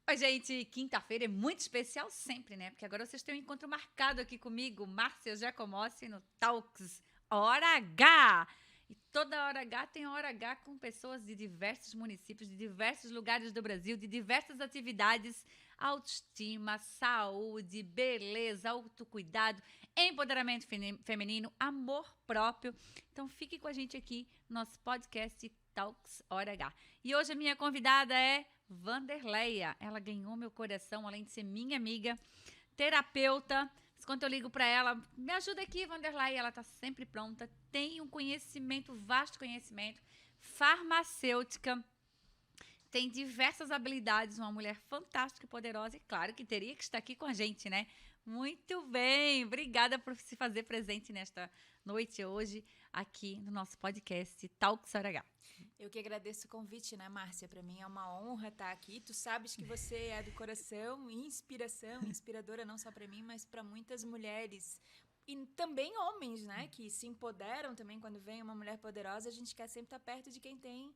Oi, gente, quinta-feira é muito especial sempre, né? Porque agora vocês têm um encontro marcado aqui comigo, Márcia Giacomossi, no Talks Hora H. E toda Hora H tem Hora H com pessoas de diversos municípios, de diversos lugares do Brasil, de diversas atividades, autoestima, saúde, beleza, autocuidado, empoderamento feminino, amor próprio. Então fique com a gente aqui no nosso podcast Talks Hora H. E hoje a minha convidada é Vanderleia. Ela ganhou meu coração, além de ser minha amiga, terapeuta. Mas quando eu ligo para ela, me ajuda aqui, Vanderleia, ela está sempre pronta. Tem um conhecimento, vasto conhecimento, farmacêutica, tem diversas habilidades, uma mulher fantástica e poderosa. E claro que teria que estar aqui com a gente, né? Muito bem, obrigada por se fazer presente nesta noite hoje aqui no nosso podcast Talks Hora H. Eu que agradeço o convite, né, Márcia? Para mim é uma honra estar aqui. Tu sabes que você é do coração, inspiração, inspiradora não só para mim, mas para muitas mulheres. E também homens, né, que se empoderam também quando vem uma mulher poderosa. A gente quer sempre estar perto de quem tem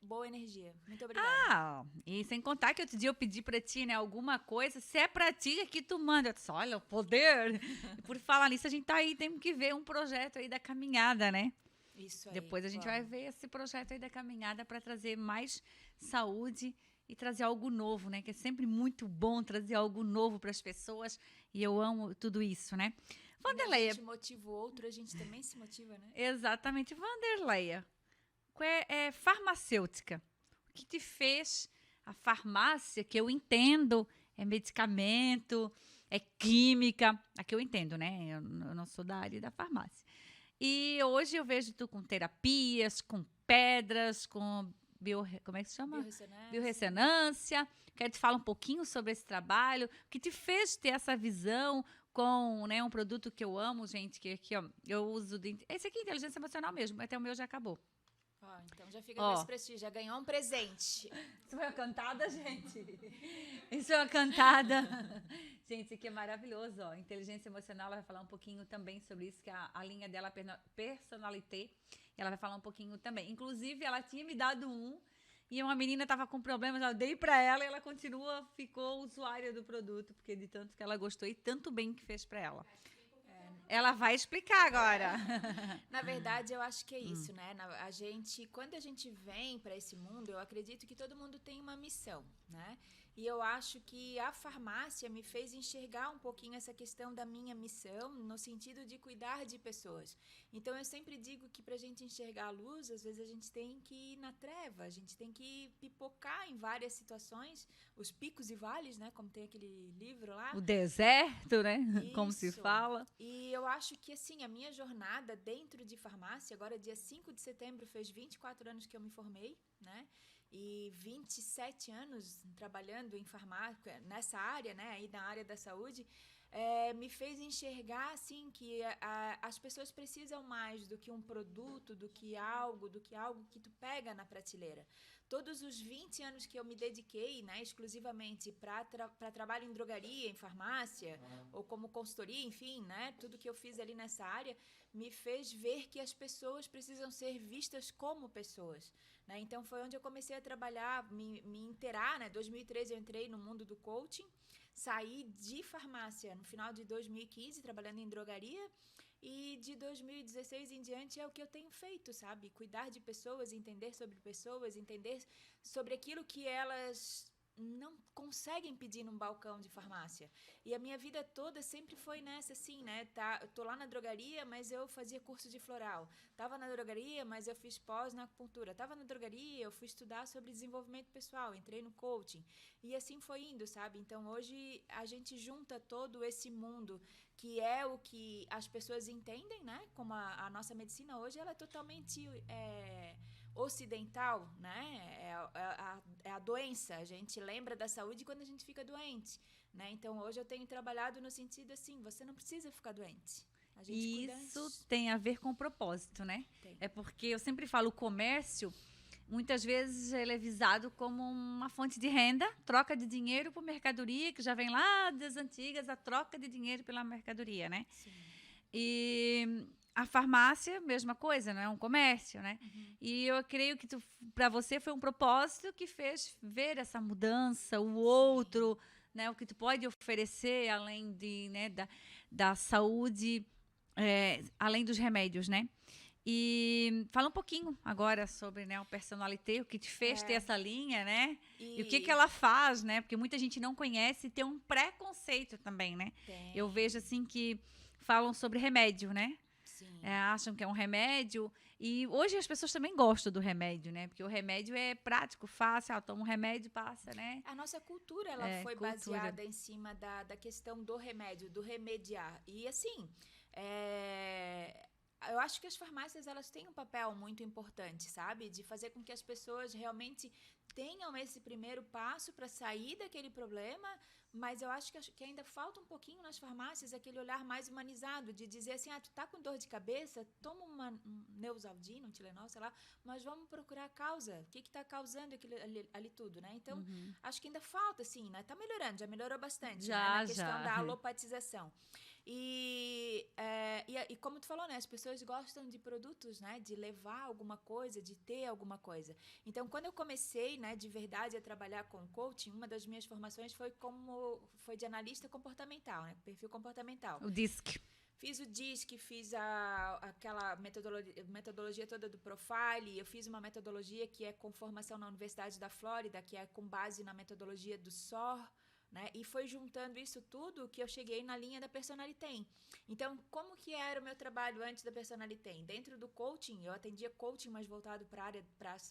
boa energia. Muito obrigada. E sem contar que outro dia eu pedi pra ti, né, alguma coisa, se é pra ti é que tu manda. Eu disse, olha, o poder. E por falar nisso, a gente tá aí, temos que ver um projeto aí da caminhada, né? Isso aí. Depois a gente vai ver esse projeto aí da caminhada para trazer mais saúde e trazer algo novo, né? Que é sempre muito bom trazer algo novo para as pessoas e eu amo tudo isso, né? Vanderleia. A gente motiva o outro, a gente também se motiva, né? Exatamente. Vanderleia, é farmacêutica. O que te fez a farmácia, que eu entendo, é medicamento, é química, a que eu entendo, né? Eu não sou da área da farmácia. E hoje eu vejo tu com terapias, com pedras, com como é que se chama? Biorressonância. Quero te falar um pouquinho sobre esse trabalho. O que te fez ter essa visão com, né, um produto que eu amo, gente, que aqui, ó, eu uso... Esse aqui é inteligência emocional mesmo, até o meu já acabou. Então já fica com esse prestígio, já ganhou um presente. Isso foi uma cantada, gente. Isso é uma cantada. Gente, isso aqui é maravilhoso, ó. Inteligência emocional, ela vai falar um pouquinho também sobre isso, que é a linha dela, Personalité. Ela vai falar um pouquinho também. Inclusive, ela tinha me dado um, e uma menina estava com problemas, eu dei para ela e ela ficou usuária do produto, porque de tanto que ela gostou e tanto bem que fez para ela. Ela vai explicar agora. Na verdade, eu acho que é isso, né? Quando a gente vem para esse mundo, eu acredito que todo mundo tem uma missão, né? E eu acho que a farmácia me fez enxergar um pouquinho essa questão da minha missão, no sentido de cuidar de pessoas. Então, eu sempre digo que para a gente enxergar a luz, às vezes a gente tem que ir na treva, a gente tem que pipocar em várias situações, os picos e vales, né? Como tem aquele livro lá. O deserto, né? Isso. Como se fala. E eu acho que, assim, a minha jornada dentro de farmácia, agora dia 5 de setembro, fez 24 anos que eu me formei, né? E 27 anos trabalhando em farmácia, nessa área, né, aí na área da saúde, me fez enxergar, assim, que as pessoas precisam mais do que um produto, do que algo que tu pega na prateleira. Todos os 20 anos que eu me dediquei, né, exclusivamente para trabalho em drogaria, em farmácia, ou como consultoria, enfim, né, tudo que eu fiz ali nessa área, me fez ver que as pessoas precisam ser vistas como pessoas, né? Então foi onde eu comecei a trabalhar, me inteirar, né? 2013 eu entrei no mundo do coaching, saí de farmácia no final de 2015 trabalhando em drogaria e de 2016 em diante é o que eu tenho feito, sabe? Cuidar de pessoas, entender sobre aquilo que elas não conseguem pedir num balcão de farmácia. E a minha vida toda sempre foi nessa, assim, né? Tô lá na drogaria, mas eu fazia curso de floral. Tava na drogaria, mas eu fiz pós na acupuntura. Tava na drogaria, eu fui estudar sobre desenvolvimento pessoal, entrei no coaching. E assim foi indo, sabe? Então, hoje, a gente junta todo esse mundo, que é o que as pessoas entendem, né? Como a nossa medicina hoje, ela é totalmente... ocidental, né? É a doença. A gente lembra da saúde quando a gente fica doente, né? Então, hoje eu tenho trabalhado no sentido assim, você não precisa ficar doente. A gente E cuida isso antes. tem a ver com o propósito, né? Tem. É porque eu sempre falo, o comércio, muitas vezes ele é visado como uma fonte de renda, troca de dinheiro por mercadoria, que já vem lá das antigas, a troca de dinheiro pela mercadoria, né? Sim. E a farmácia, mesma coisa, não é um comércio, né? E eu creio que para você foi um propósito que fez ver essa mudança, o outro, né? O que tu pode oferecer além né, da saúde, além dos remédios, né? E fala um pouquinho agora sobre, né, o personalité, o que te fez ter essa linha, né? E o que ela faz, né? Porque muita gente não conhece e tem um preconceito também, né? Eu vejo assim que falam sobre remédio, né? Sim. Acham que é um remédio. E hoje as pessoas também gostam do remédio, né? Porque o remédio é prático, fácil. Toma um remédio, passa, né? A nossa cultura, ela foi baseada em cima da questão do remédio, do remediar. E assim, eu acho que as farmácias, elas têm um papel muito importante, sabe? De fazer com que as pessoas realmente tenham esse primeiro passo para sair daquele problema, mas eu acho que ainda falta um pouquinho nas farmácias aquele olhar mais humanizado, de dizer assim, tu tá com dor de cabeça, toma um Neosaldina, um Tilenol, sei lá, mas vamos procurar a causa, o que tá causando aquilo ali tudo, né? Então, acho que ainda falta, assim, né? Tá melhorando, já melhorou bastante, né? Na questão da alopatização. E como tu falou, né? As pessoas gostam de produtos, né? De levar alguma coisa, de ter alguma coisa. Então, quando eu comecei, né, de verdade, a trabalhar com coaching, uma das minhas formações foi de analista comportamental, né? Perfil comportamental. O DISC. Fiz o DISC, fiz aquela metodologia toda do Profile, eu fiz uma metodologia que é com formação na Universidade da Flórida, que é com base na metodologia do SOR, né? E foi juntando isso tudo que eu cheguei na linha da Personalitem. Então, como que era o meu trabalho antes da Personalitem? Dentro do coaching, eu atendia coaching mais voltado para a área,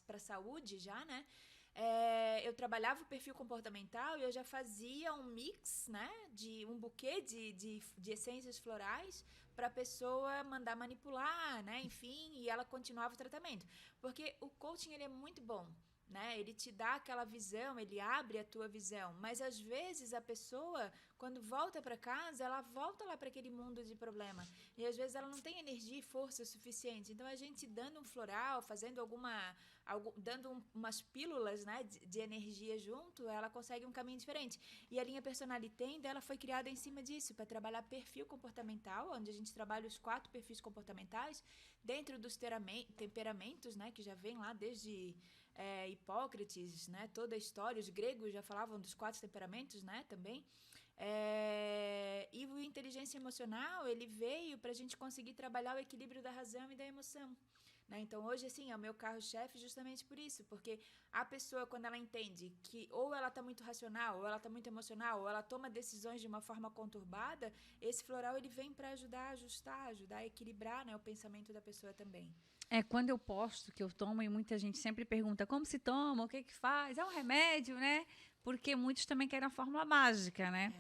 para saúde já, né? Eu trabalhava o perfil comportamental e eu já fazia um mix, né? De um buquê de essências florais para a pessoa mandar manipular, né? Enfim, e ela continuava o tratamento. Porque o coaching, ele é muito bom, né? Ele te dá aquela visão, ele abre a tua visão, mas às vezes a pessoa, quando volta para casa, ela volta lá para aquele mundo de problema, e às vezes ela não tem energia e força suficiente. Então a gente dando um floral, fazendo dando umas pílulas, né, de energia junto, ela consegue um caminho diferente. E a linha Personalitem dela foi criada em cima disso, para trabalhar perfil comportamental, onde a gente trabalha os 4 perfis comportamentais dentro dos temperamentos, né, que já vem lá desde Hipócrates, né? Toda a história, os gregos já falavam dos 4 temperamentos, né? Também. E o inteligência emocional, ele veio para a gente conseguir trabalhar o equilíbrio da razão e da emoção, né? Então, hoje, assim, é o meu carro-chefe justamente por isso, porque a pessoa, quando ela entende que ou ela está muito racional, ou ela está muito emocional, ou ela toma decisões de uma forma conturbada, esse floral, ele vem para ajudar a equilibrar, né, o pensamento da pessoa também. Quando eu posto que eu tomo, e muita gente sempre pergunta como se toma, o que faz? É um remédio, né? Porque muitos também querem a fórmula mágica, né?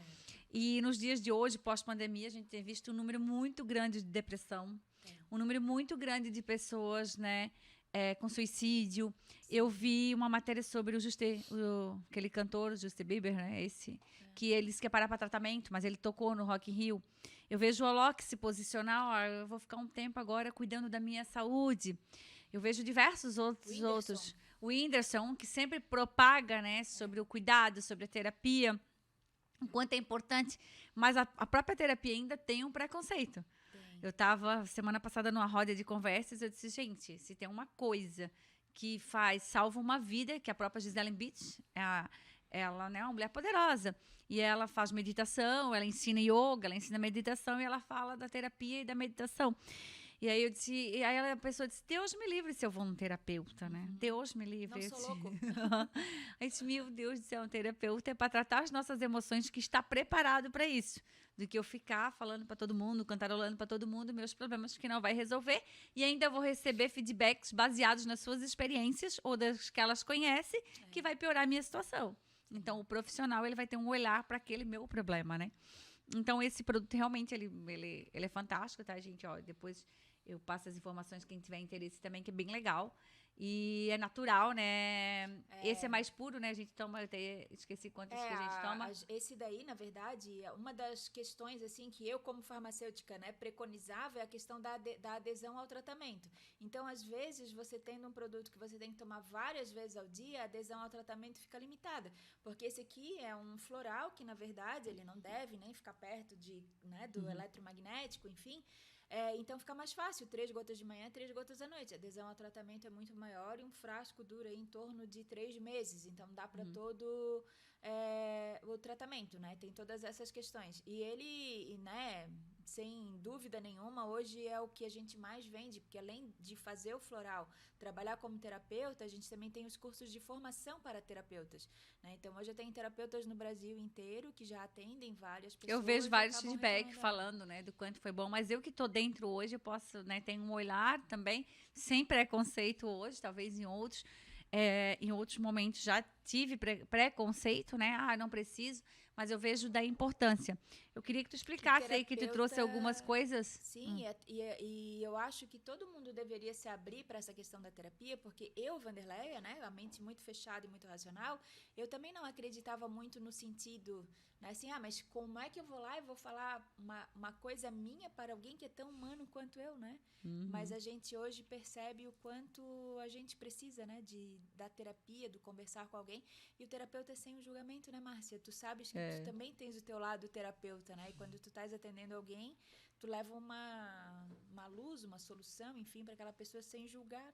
E nos dias de hoje, pós-pandemia, a gente tem visto um número muito grande de depressão, um número muito grande de pessoas, né, com suicídio. Eu vi uma matéria sobre aquele cantor, o Justin Bieber, né? Que ele quer parar para tratamento, mas ele tocou no Rock in Rio. Eu vejo o Alok se posicionar, eu vou ficar um tempo agora cuidando da minha saúde. Eu vejo diversos outros. O Whindersson, que sempre propaga, né, sobre o cuidado, sobre a terapia, o quanto é importante. Mas a própria terapia ainda tem um preconceito. Eu estava, semana passada, numa roda de conversas, eu disse, gente, se tem uma coisa que salva uma vida, que a própria Gisele Bündchen, ela, né, é uma mulher poderosa. E ela faz meditação, ela ensina yoga, ela ensina meditação e ela fala da terapia e da meditação. E aí a pessoa disse, Deus me livre se eu vou num terapeuta, né? Deus me livre. Não sou louco. Aí disse, meu Deus do céu, um terapeuta é para tratar as nossas emoções, que está preparado para isso. Do que eu ficar falando para todo mundo, cantarolando para todo mundo meus problemas que não vai resolver. E ainda vou receber feedbacks baseados nas suas experiências ou das que elas conhecem, que vai piorar a minha situação. Então, o profissional, ele vai ter um olhar para aquele meu problema, né? Então, esse produto, realmente, ele é fantástico, tá, gente? Ó, depois eu passo as informações, quem tiver interesse também, que é bem legal. E é natural, né? Esse é mais puro, né? A gente toma, eu até esqueci quantas que a gente toma. Esse daí, na verdade, uma das questões, assim, que eu, como farmacêutica, né, preconizava é a questão da adesão ao tratamento. Então, às vezes, você tendo um produto que você tem que tomar várias vezes ao dia, a adesão ao tratamento fica limitada. Porque esse aqui é um floral que, na verdade, ele não deve nem ficar perto do eletromagnético, enfim. Então fica mais fácil, 3 gotas de manhã, 3 gotas à noite. A adesão ao tratamento é muito maior e um frasco dura aí em torno de 3 meses. Então dá para todo o tratamento, né? Tem todas essas questões. E ele, né, sem dúvida nenhuma, hoje é o que a gente mais vende, porque além de fazer o floral, trabalhar como terapeuta, a gente também tem os cursos de formação para terapeutas, né? Então hoje eu tenho terapeutas no Brasil inteiro que já atendem várias pessoas. Eu vejo e vários acabam feedback recomendando. falando, né, do quanto foi bom, mas eu que tô dentro hoje, eu posso, né, tenho um olhar também, sem preconceito hoje, talvez em outros momentos já tive preconceito, né, não preciso, mas eu vejo da importância. Eu queria que tu explicasse aí, que tu trouxe algumas coisas. Sim, e eu acho que todo mundo deveria se abrir para essa questão da terapia, porque eu, Wanderleia, né, a mente muito fechada e muito racional, eu também não acreditava muito no sentido, né, assim, mas como é que eu vou lá e vou falar uma coisa minha para alguém que é tão humano quanto eu, né? Mas a gente hoje percebe o quanto a gente precisa, né, da terapia, do conversar com alguém, e o terapeuta é sem o julgamento, né, Márcia? Tu sabes que tu também tens o teu lado terapeuta, né? E quando tu estás atendendo alguém, tu leva uma luz, uma solução, enfim, para aquela pessoa sem julgar.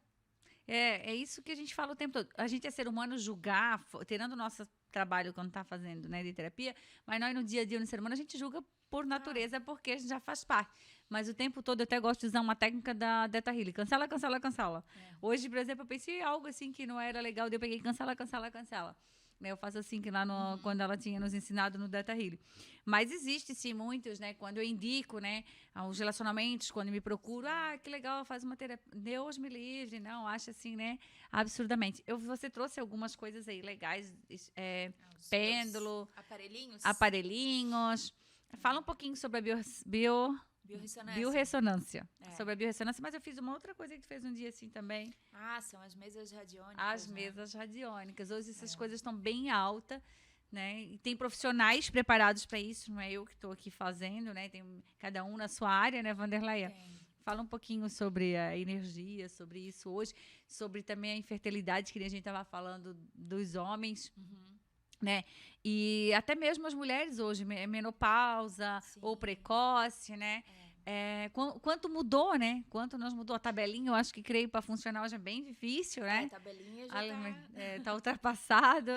É isso que a gente fala o tempo todo. A gente é ser humano, julgar, tirando o nosso trabalho quando tá fazendo, né, de terapia, mas nós no dia a dia, no ser humano, a gente julga por natureza, porque a gente já faz parte. Mas o tempo todo eu até gosto de usar uma técnica da Theta Healing. Cancela, cancela, cancela. Hoje, por exemplo, eu pensei algo assim que não era legal, daí eu peguei cancela, cancela, cancela. Né, eu faço assim que lá quando ela tinha nos ensinado no Theta Healing. Mas existe sim muitos, né? Quando eu indico, né, os relacionamentos, quando me procuro, que legal, faz uma terapia. Deus me livre, não, acho assim, né? Absurdamente. Você trouxe algumas coisas aí legais, pêndulo, aparelhinhos. Fala um pouquinho sobre a biorressonância. Sobre a biorressonância, mas eu fiz uma outra coisa que tu fez um dia assim também. São as mesas radiônicas. As mesas radiônicas. Hoje essas coisas estão bem altas, né? E tem profissionais preparados para isso, não é eu que estou aqui fazendo, né? Tem cada um na sua área, né, Wanderleia? Fala um pouquinho sobre a energia, sobre isso hoje, sobre também a infertilidade, que a gente estava falando dos homens. Né? E até mesmo as mulheres hoje, menopausa ou precoce, né? Quanto mudou, né? Quanto nos mudou a tabelinha, eu acho que creio para funcionar hoje é bem difícil, né? A tabelinha já tá ultrapassado.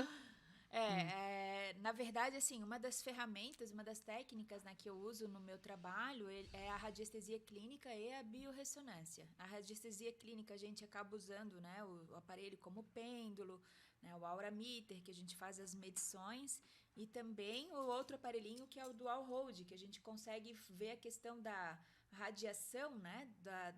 Na verdade, assim, uma das ferramentas, uma das técnicas, né, que eu uso no meu trabalho é a radiestesia clínica e a biorressonância. A radiestesia clínica a gente acaba usando, né, o aparelho como pêndulo, né, o aurameter, que a gente faz as medições, e também o outro aparelhinho que é o dual hold, que a gente consegue ver a questão da radiação, né,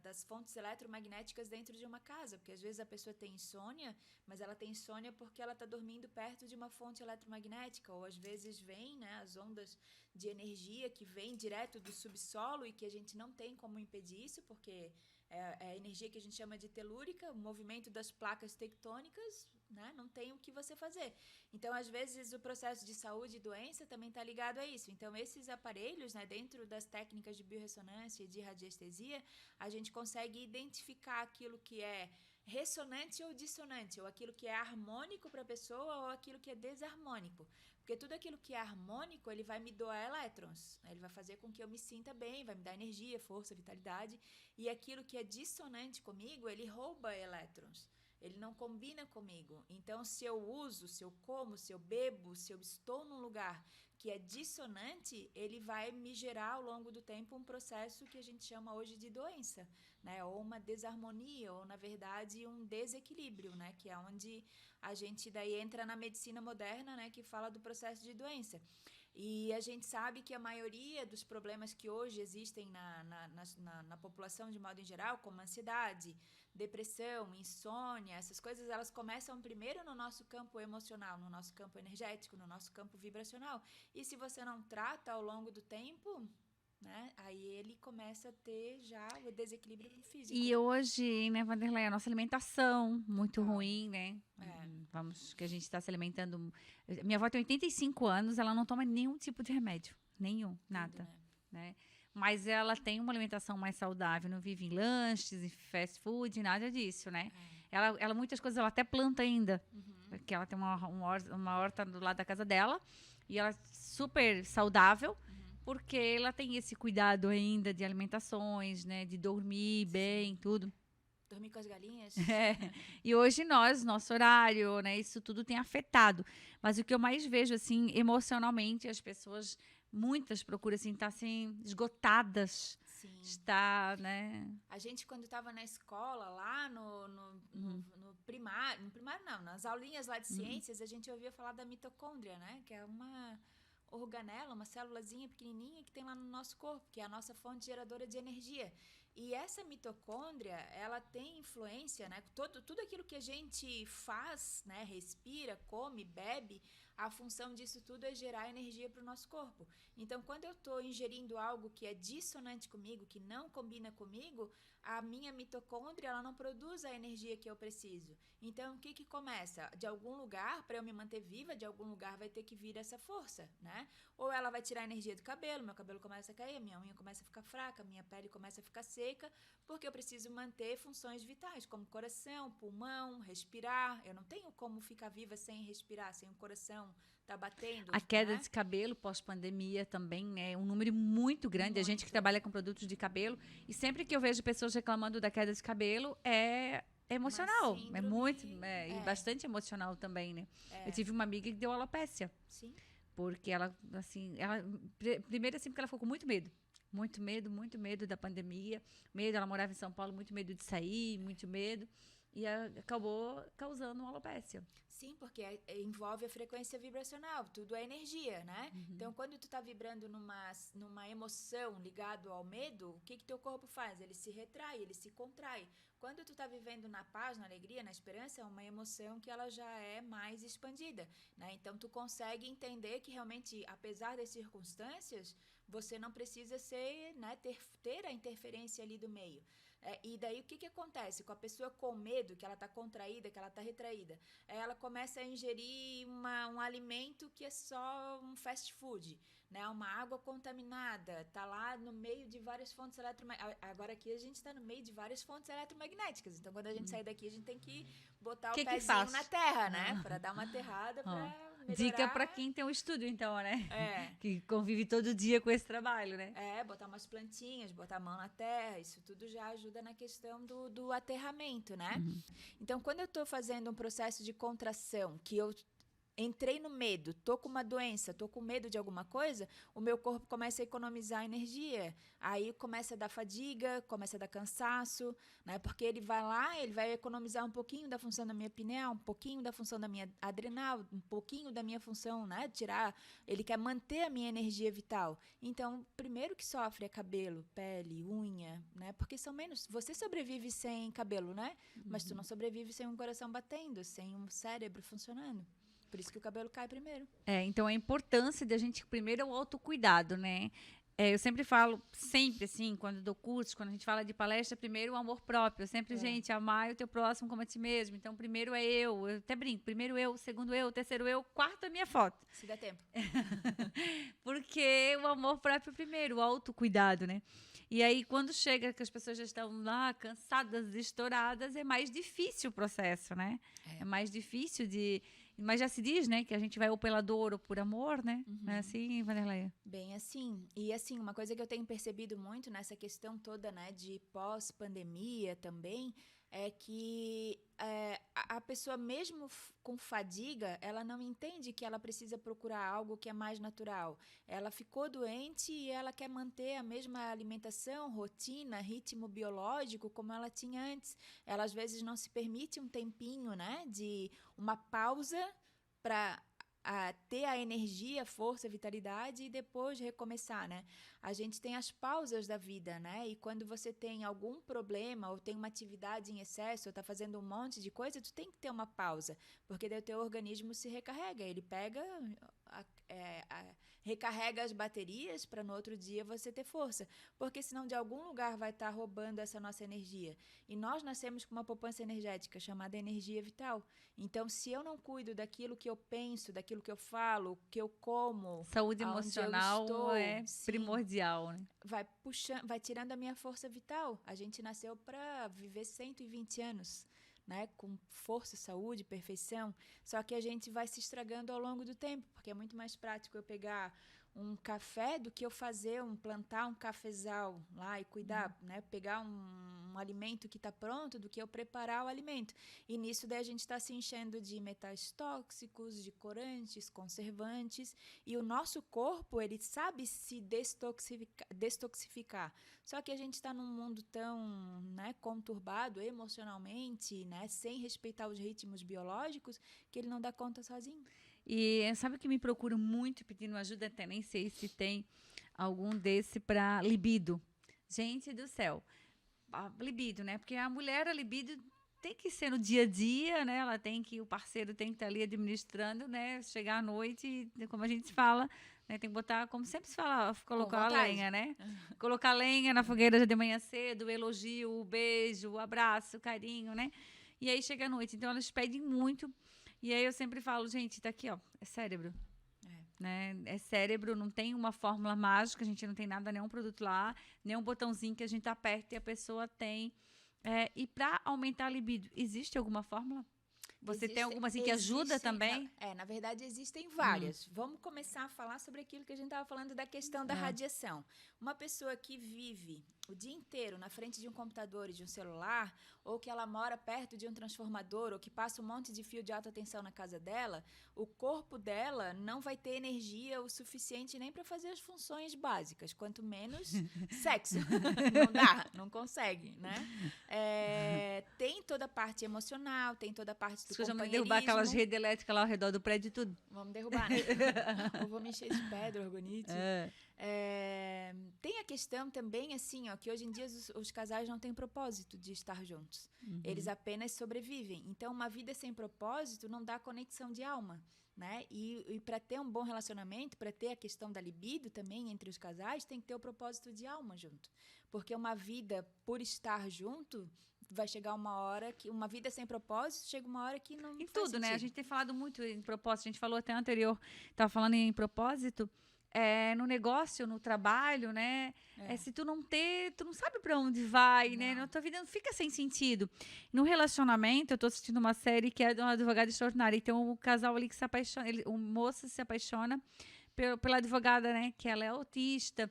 das fontes eletromagnéticas dentro de uma casa, porque às vezes a pessoa tem insônia, mas ela tem insônia porque ela está dormindo perto de uma fonte eletromagnética, ou às vezes vem, né, as ondas de energia que vêm direto do subsolo e que a gente não tem como impedir isso, porque é a energia que a gente chama de telúrica, o movimento das placas tectônicas, né, não tem o que você fazer. Então, às vezes, o processo de saúde e doença também está ligado a isso. Então, esses aparelhos, né, dentro das técnicas de biorressonância e de radiestesia, a gente consegue identificar aquilo que é ressonante ou dissonante, ou aquilo que é harmônico para a pessoa ou aquilo que é desarmônico. Porque tudo aquilo que é harmônico, ele vai me doar elétrons, né? Ele vai fazer com que eu me sinta bem, vai me dar energia, força, vitalidade. E aquilo que é dissonante comigo, ele rouba elétrons. Ele não combina comigo. Então, se eu uso, se eu como, se eu bebo, se eu estou num lugar que é dissonante, ele vai me gerar ao longo do tempo um processo que a gente chama hoje de doença, né? Ou uma desarmonia, ou na verdade um desequilíbrio, né? Que é onde a gente daí entra na medicina moderna, né? Que fala do processo de doença. E a gente sabe que a maioria dos problemas que hoje existem na população de modo em geral, como ansiedade, depressão, insônia, essas coisas, elas começam primeiro no nosso campo emocional, no nosso campo energético, no nosso campo vibracional. E se você não trata ao longo do tempo, né, aí ele começa a ter já o desequilíbrio físico. E hoje, né, Wanderleia, a nossa alimentação muito ruim, né? Que a gente está se alimentando. Minha avó tem 85 anos, ela não toma nenhum tipo de remédio. Nenhum, nada. Né? Mas ela tem uma alimentação mais saudável, não vive em lanches, em fast food, nada disso, né? Ela muitas coisas ela até planta ainda. Porque ela tem uma horta do lado da casa dela. E ela é super saudável. porque ela tem esse cuidado ainda de alimentações, né? De dormir bem, tudo. Dormir com as galinhas. É. E hoje nosso horário, né? Isso tudo tem afetado. Mas o que eu mais vejo, assim, emocionalmente, as pessoas, muitas procuram, assim, estar, assim, esgotadas. Sim. Está, né? A gente, quando estava na escola, lá no primário, no primário não, nas aulinhas lá de ciências, a gente ouvia falar da mitocôndria, né? Que é uma organela, uma célulazinha pequenininha que tem lá no nosso corpo, que é a nossa fonte geradora de energia. E essa mitocôndria, ela tem influência, né? Tudo aquilo que a gente faz, né? Respira, come, bebe, a função disso tudo é gerar energia para o nosso corpo. Então, quando eu estou ingerindo algo que é dissonante comigo, que não combina comigo, a minha mitocôndria ela não produz a energia que eu preciso. Então, o que começa? De algum lugar, para eu me manter viva, de algum lugar vai ter que vir essa força, né? Ou ela vai tirar a energia do cabelo, meu cabelo começa a cair, minha unha começa a ficar fraca, minha pele começa a ficar seca, porque eu preciso manter funções vitais, como coração, pulmão, respirar. Eu não tenho como ficar viva sem respirar, sem o coração tá batendo, A queda né? de cabelo pós-pandemia também, né? Um número muito grande. A gente que trabalha com produtos de cabelo. E sempre que eu vejo pessoas reclamando da queda de cabelo, é emocional. É muito, e bastante emocional também, né? Eu tive uma amiga que deu alopécia. Sim. Porque ela, assim, primeiro assim, porque ela ficou com muito medo. Muito medo da pandemia. Medo, ela morava em São Paulo, muito medo de sair, muito medo. E acabou causando uma alopécia. Sim, porque envolve a frequência vibracional, tudo é energia, né? Então, quando tu tá vibrando numa emoção ligado ao medo, o que teu corpo faz? Ele se retrai, ele se contrai. Quando tu tá vivendo na paz, na alegria, na esperança, é uma emoção que ela já é mais expandida, né? Então, tu consegue entender que realmente, apesar das circunstâncias, você não precisa ser, né, ter a interferência ali do meio. E daí o que acontece? Com a pessoa com medo, que ela está contraída, que ela está retraída, ela começa a ingerir um alimento que é só um fast food, né? Uma água contaminada, tá lá no meio de várias fontes eletromagnéticas. Agora aqui a gente está no meio de várias fontes eletromagnéticas, então quando a gente sair daqui a gente tem que botar o pezinho na terra, né? Para dar uma aterrada, para melhorar. Dica para quem tem um estúdio, então, né? É. Que convive todo dia com esse trabalho, né? Botar umas plantinhas, botar a mão na terra, isso tudo já ajuda na questão do aterramento, né? Então, quando eu tô fazendo um processo de contração, que eu entrei no medo, tô com uma doença, tô com medo de alguma coisa, o meu corpo começa a economizar energia. Aí começa a dar fadiga, começa a dar cansaço, né? Porque ele vai lá, ele vai economizar um pouquinho da função da minha pineal, um pouquinho da função da minha adrenal, um pouquinho da minha função, né? Ele quer manter a minha energia vital. Então, primeiro que sofre é cabelo, pele, unha, né? Porque são menos. Você sobrevive sem cabelo, né? Mas tu não sobrevive sem um coração batendo, sem um cérebro funcionando. Por isso que o cabelo cai primeiro. Então a importância da gente, primeiro, é o autocuidado, né? Eu sempre falo, assim, quando dou cursos, quando a gente fala de palestra, primeiro o amor próprio. Eu sempre, gente, amar o teu próximo como a ti mesmo. Então, primeiro é eu até brinco, primeiro eu, segundo eu, terceiro eu, quarto a minha foto. Se der tempo. Porque o amor próprio primeiro, o autocuidado, né? E aí, quando chega que as pessoas já estão lá, cansadas, estouradas, é mais difícil o processo, né? É mais difícil de... Mas já se diz, né, que a gente vai ou pela dor ou por amor, né? Não é assim, Vanderleia? Bem assim. E assim, uma coisa que eu tenho percebido muito nessa questão toda, né, de pós-pandemia também, é que a pessoa, mesmo com fadiga, ela não entende que ela precisa procurar algo que é mais natural. Ela ficou doente e ela quer manter a mesma alimentação, rotina, ritmo biológico como ela tinha antes. Ela, às vezes, não se permite um tempinho, né, de uma pausa para ter a energia, força, vitalidade e depois recomeçar, né? A gente tem as pausas da vida, né? E quando você tem algum problema ou tem uma atividade em excesso ou tá fazendo um monte de coisa, tu tem que ter uma pausa, porque daí o teu organismo se recarrega, ele pega, recarrega as baterias para no outro dia você ter força, porque senão de algum lugar vai estar roubando essa nossa energia. E nós nascemos com uma poupança energética chamada energia vital. Então, se eu não cuido daquilo que eu penso, daquilo que eu falo, que eu como, saúde emocional é primordial, né? Vai tirando a minha força vital. A gente nasceu para viver 120 anos. né, com força, saúde, perfeição, só que a gente vai se estragando ao longo do tempo, porque é muito mais prático eu pegar um café do que eu plantar um cafezal lá e cuidar, né? Pegar um alimento que está pronto do que eu preparar o alimento. E nisso daí a gente está se enchendo de metais tóxicos, de corantes, conservantes, e o nosso corpo, ele sabe se destoxificar. Só que a gente está num mundo tão, né, conturbado emocionalmente, né, sem respeitar os ritmos biológicos, que ele não dá conta sozinho. E sabe que me procuro muito pedindo ajuda, até nem sei se tem algum desse para libido. Gente do céu, a libido, né? Porque a mulher, a libido tem que ser no dia a dia, né? O parceiro tem que estar ali administrando, né? Chegar à noite, como a gente fala, né? Tem que botar, como sempre se fala, colocar a lenha, né? Colocar lenha na fogueira já de manhã cedo, o elogio, o beijo, o abraço, o carinho, né? E aí chega a noite. Então elas pedem muito. E aí eu sempre falo, gente, tá aqui, ó, é cérebro. Né? É cérebro, não tem uma fórmula mágica, a gente não tem nada, nenhum produto lá, nenhum botãozinho que a gente aperta e a pessoa tem. E para aumentar a libido, existe alguma fórmula? Você tem alguma assim que ajuda também? Na verdade, existem várias. Vamos começar a falar sobre aquilo que a gente estava falando da questão da radiação. Uma pessoa que vive o dia inteiro na frente de um computador e de um celular, ou que ela mora perto de um transformador, ou que passa um monte de fio de alta tensão na casa dela, o corpo dela não vai ter energia o suficiente nem para fazer as funções básicas, quanto menos sexo. Não dá, não consegue, né? Tem toda a parte emocional, tem toda a parte do companheirismo. Vamos derrubar aquelas redes elétricas lá ao redor do prédio e tudo? Vamos derrubar, né? Ou vou me encher de pedra, orgonite. Tem a questão também, assim, ó, que hoje em dia os casais não têm propósito de estar juntos. Eles apenas sobrevivem. Então, uma vida sem propósito não dá conexão de alma, né? E para ter um bom relacionamento, para ter a questão da libido também entre os casais, tem que ter o propósito de alma junto. Porque uma vida por estar junto, vai chegar uma hora que uma vida sem propósito, chega uma hora que não em faz tudo, sentido. né? A gente tem falado muito em propósito, a gente falou até anterior, estava falando em propósito, no negócio, no trabalho, né? Se tu não tu não sabe para onde vai, né? Na tua vida não fica sem sentido. No relacionamento, eu tô assistindo uma série que é de uma advogada extraordinária, e tem um casal ali que se apaixona, o moço se apaixona pela advogada, né? Que ela é autista,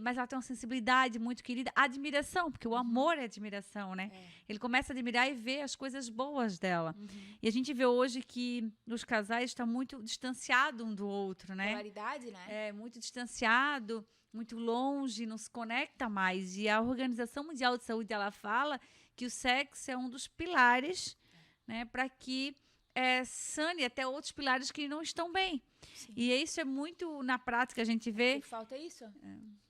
mas ela tem uma sensibilidade muito querida, admiração, porque o amor é admiração, né? Ele começa a admirar e ver as coisas boas dela. E a gente vê hoje que os casais estão muito distanciados um do outro, né? Polaridade, né? Muito distanciado, muito longe, não se conecta mais. E a Organização Mundial de Saúde, ela fala que o sexo é um dos pilares, né? Para que sane até outros pilares que não estão bem. Sim. E isso é muito, na prática, a gente vê... Que falta isso.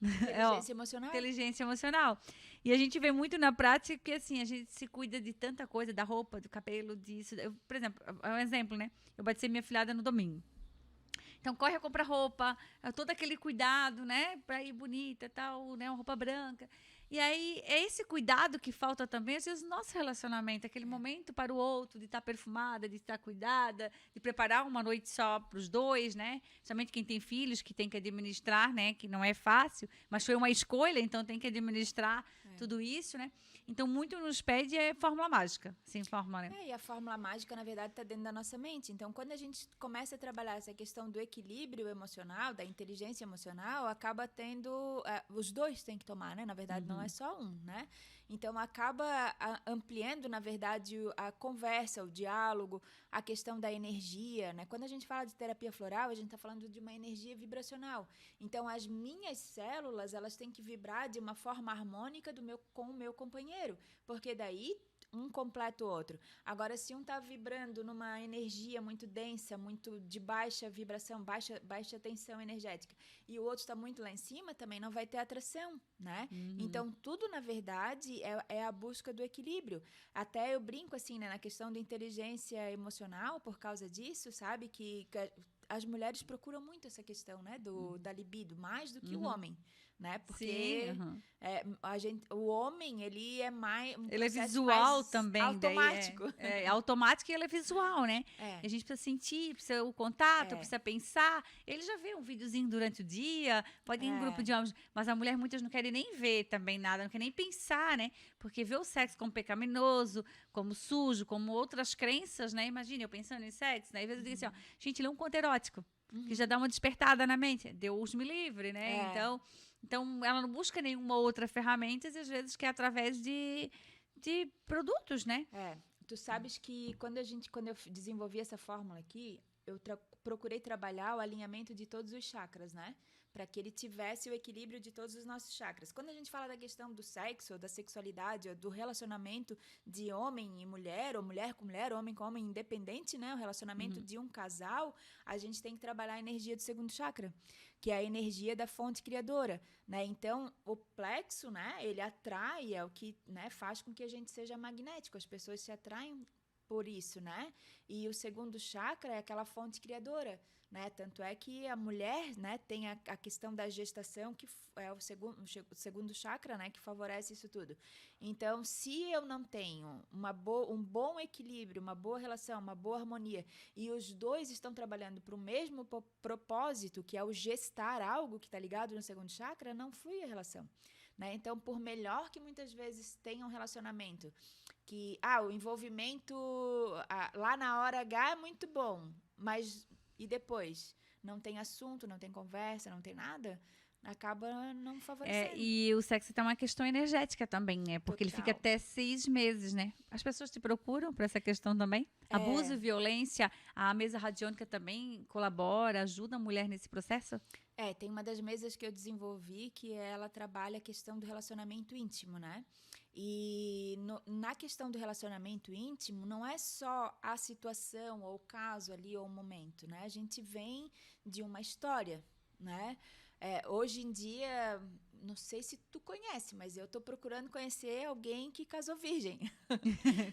Inteligência emocional. Inteligência emocional. E a gente vê muito na prática que, assim, a gente se cuida de tanta coisa, da roupa, do cabelo, disso. Por exemplo, é um exemplo, né? Eu batizei minha filhada no domingo. Então, corre a comprar roupa, todo aquele cuidado, né? Pra ir bonita e tal, né? Uma roupa branca. E aí, é esse cuidado que falta também, às vezes, no nosso relacionamento, aquele momento para o outro, de estar perfumada, de estar cuidada, de preparar uma noite só para os dois, né? Somente quem tem filhos, que tem que administrar, né? Que não é fácil, mas foi uma escolha, então tem que administrar tudo isso, né? Então, muito nos pede fórmula mágica, sim, fórmula, né? E a fórmula mágica, na verdade, está dentro da nossa mente. Então, quando a gente começa a trabalhar essa questão do equilíbrio emocional, da inteligência emocional, acaba tendo... os dois têm que tomar, né? Na verdade, não é só um, né? Então, acaba ampliando, na verdade, a conversa, o diálogo, a questão da energia, né? Quando a gente fala de terapia floral, a gente está falando de uma energia vibracional. Então, as minhas células, elas têm que vibrar de uma forma harmônica com o meu companheiro, porque daí um completa o outro. Agora, se um está vibrando numa energia muito densa, muito de baixa vibração, baixa tensão energética, e o outro está muito lá em cima, também não vai ter atração, né? Então, tudo, na verdade, é a busca do equilíbrio. Até eu brinco, assim, né, na questão da inteligência emocional, por causa disso, sabe? Que as mulheres procuram muito essa questão, né, da libido, mais do que o homem, né? Porque o homem, ele é mais... ele é visual mais também. Automático. É automático e ele é visual, né? A gente precisa sentir, precisa o contato, precisa pensar. Ele já vê um videozinho durante o dia, pode ir em um grupo de homens, mas a mulher, muitas não querem nem ver também nada, não querem nem pensar, né? Porque vê o sexo como pecaminoso, como sujo, como outras crenças, né? Imagina, eu pensando em sexo, né? Às vezes eu digo assim, ó, gente, lê um conto erótico, que já dá uma despertada na mente. Deus me livre, né? É. Então, ela não busca nenhuma outra ferramenta e às vezes quer através de produtos, né? Tu sabes que quando eu desenvolvi essa fórmula aqui, eu procurei trabalhar o alinhamento de todos os chakras, né? Para que ele tivesse o equilíbrio de todos os nossos chakras. Quando a gente fala da questão do sexo, ou da sexualidade, ou do relacionamento de homem e mulher, ou mulher com mulher, homem com homem, independente, né? O relacionamento de um casal, a gente tem que trabalhar a energia do segundo chakra, que é a energia da fonte criadora, né? Então, o plexo, né? Ele atrai, é o que, né, faz com que a gente seja magnético. As pessoas se atraem por isso, né? E o segundo chakra é aquela fonte criadora, né? Tanto é que a mulher, né, tem a questão da gestação, que é o segundo chakra, né, que favorece isso tudo. Então, se eu não tenho um bom equilíbrio, uma boa relação, uma boa harmonia, e os dois estão trabalhando para o mesmo propósito, que é o gestar algo que está ligado no segundo chakra, não flui a relação, né? Então, por melhor que muitas vezes tenha um relacionamento, que o envolvimento lá na hora H é muito bom, mas e depois? Não tem assunto, não tem conversa, não tem nada, acaba não favorecendo. E o sexo tem uma questão energética também, né? Porque ele fica Total. até 6 meses, né? As pessoas te procuram por essa questão também? Abuso e violência, a mesa radiônica também colabora, ajuda a mulher nesse processo? Tem uma das mesas que eu desenvolvi que ela trabalha a questão do relacionamento íntimo, né? E na questão do relacionamento íntimo, não é só a situação ou o caso ali ou o momento, né? A gente vem de uma história, né? Hoje em dia, não sei se tu conhece, mas eu tô procurando conhecer alguém que casou virgem.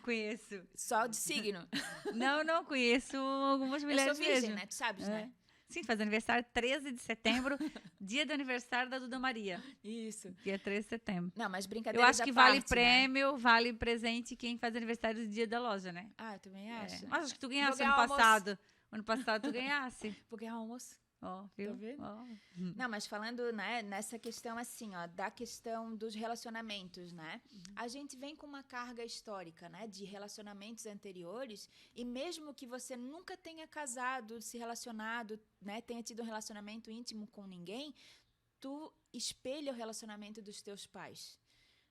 Conheço. Só de signo. Não, conheço algumas Eu mulheres sou virgem, mesmo. né? Tu sabes, né? Sim, faz aniversário 13 de setembro, dia do aniversário da Duda Maria. Isso. Dia 13 de setembro. Não, mas Eu brincadeira acho da que parte, vale né? prêmio, vale presente quem faz aniversário do dia da loja, né? Eu também acho. Mas acho que tu Vou ganhasse ganhar ano o almoço. passado. Ano passado tu ganhasse. Vou ganhar o almoço. Ó, viu? Tá vendo? Ó. Não, mas falando, né, nessa questão assim, ó, da questão dos relacionamentos, né? A gente vem com uma carga histórica, né, de relacionamentos anteriores, e mesmo que você nunca tenha casado, se relacionado, né, tenha tido um relacionamento íntimo com ninguém, tu espelha o relacionamento dos teus pais,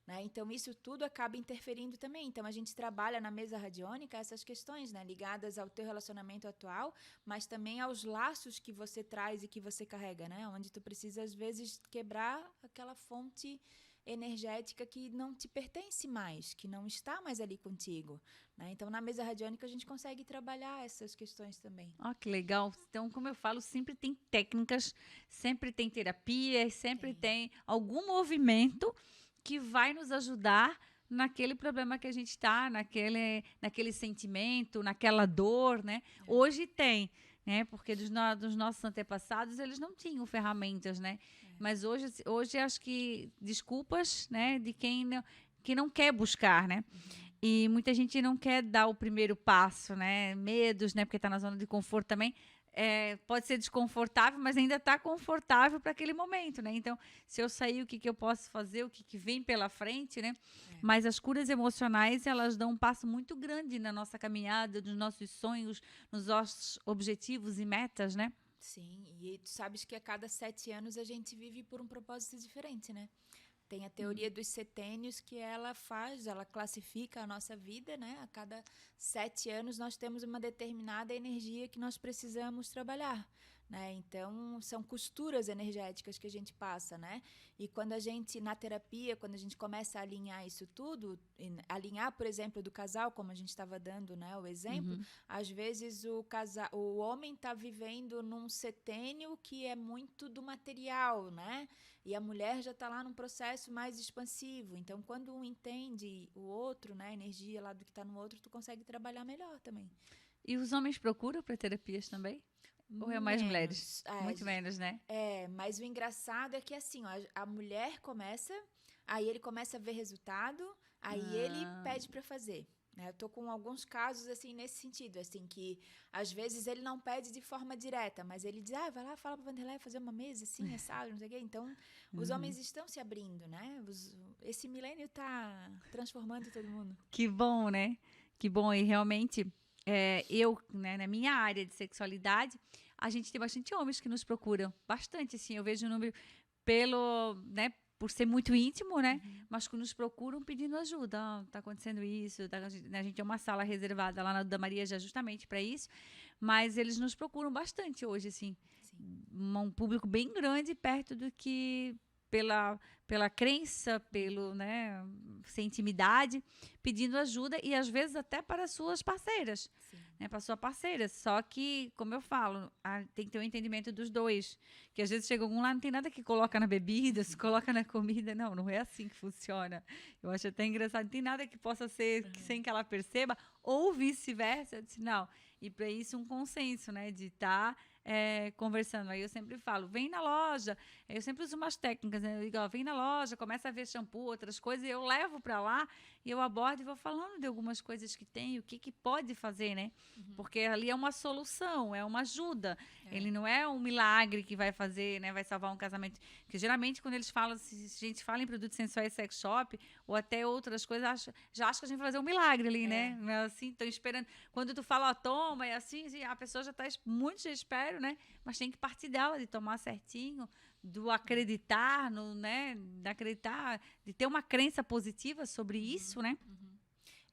né? Então, isso tudo acaba interferindo também. Então, a gente trabalha na mesa radiônica essas questões, né, ligadas ao teu relacionamento atual, mas também aos laços que você traz e que você carrega, né? Onde tu precisa, às vezes, quebrar aquela fonte energética que não te pertence mais, que não está mais ali contigo, né? Então, na mesa radiônica, a gente consegue trabalhar essas questões também. Ó, que legal. Então, como eu falo, sempre tem técnicas, sempre tem terapias, sempre tem algum movimento que vai nos ajudar naquele problema que a gente está, naquele sentimento, naquela dor, né? Hoje tem, né? Porque dos nossos antepassados, eles não tinham ferramentas, né? Mas hoje acho que desculpas, né? De que não quer buscar, né? E muita gente não quer dar o primeiro passo, né? Medos, né? Porque está na zona de conforto também. Pode ser desconfortável, mas ainda está confortável para aquele momento, né? Então, se eu sair, o que eu posso fazer, o que vem pela frente, né? Mas as curas emocionais, elas dão um passo muito grande na nossa caminhada, nos nossos sonhos, nos nossos objetivos e metas, né? Sim, e tu sabes que a cada 7 anos a gente vive por um propósito diferente, né? Tem a teoria dos setênios que ela classifica a nossa vida, né? A cada 7 anos nós temos uma determinada energia que nós precisamos trabalhar, né? Então, são costuras energéticas que a gente passa, né? E quando a gente, na terapia, quando a gente começa a alinhar isso tudo, alinhar, por exemplo, do casal, como a gente estava dando, né, o exemplo, às vezes o homem está vivendo num setênio que é muito do material, né? E a mulher já está lá num processo mais expansivo. Então, quando um entende o outro, né, a energia lá do que está no outro, tu consegue trabalhar melhor também. E os homens procuram para terapias também? Ou é mais mulheres? Muito menos, né? Mas o engraçado é que assim, ó, a mulher começa, aí ele começa a ver resultado, aí ele pede para fazer. Eu tô com alguns casos assim nesse sentido, assim, que às vezes ele não pede de forma direta, mas ele diz, vai lá, fala para Vanderlei fazer uma mesa assim, assado, não sei o quê. Então, os homens estão se abrindo, né? Esse milênio tá transformando todo mundo. Que bom, né? Que bom, e realmente, né, na minha área de sexualidade, a gente tem bastante homens que nos procuram, bastante, assim, eu vejo o número né, por ser muito íntimo, né, mas que nos procuram pedindo ajuda, tá acontecendo isso, a gente tem uma sala reservada lá na da Maria já justamente para isso, mas eles nos procuram bastante hoje, assim, Sim. um público bem grande perto do que pela crença, pelo, né, sem intimidade, pedindo ajuda e às vezes até para suas parceiras, Sim. né, para sua parceira. Só que, como eu falo, tem que ter um entendimento dos dois, que às vezes chega algum lá, não tem nada que coloca na bebida, se coloca na comida, não é assim que funciona. Eu acho até engraçado, não tem nada que possa ser sem que ela perceba, ou vice-versa. Eu disse, não, e para isso um consenso, né, de estar conversando. Aí eu sempre falo, vem na loja. Eu sempre uso umas técnicas, né? Eu digo, ó, vem na loja, começa a ver shampoo, outras coisas, e eu levo para lá e eu abordo e vou falando de algumas coisas que tem, o que pode fazer, né? Porque ali é uma solução, é uma ajuda. Ele não é um milagre que vai fazer, né? Vai salvar um casamento. Porque geralmente quando eles falam, se a gente fala em produtos sensuais sex shop ou até outras coisas, já acho que a gente vai fazer um milagre ali, né? Assim, estão esperando. Quando tu fala, ó, toma, é assim, a pessoa já está muito espero, né? Mas tem que partir dela, de tomar certinho, do acreditar, no, né? De acreditar, de ter uma crença positiva sobre isso, né?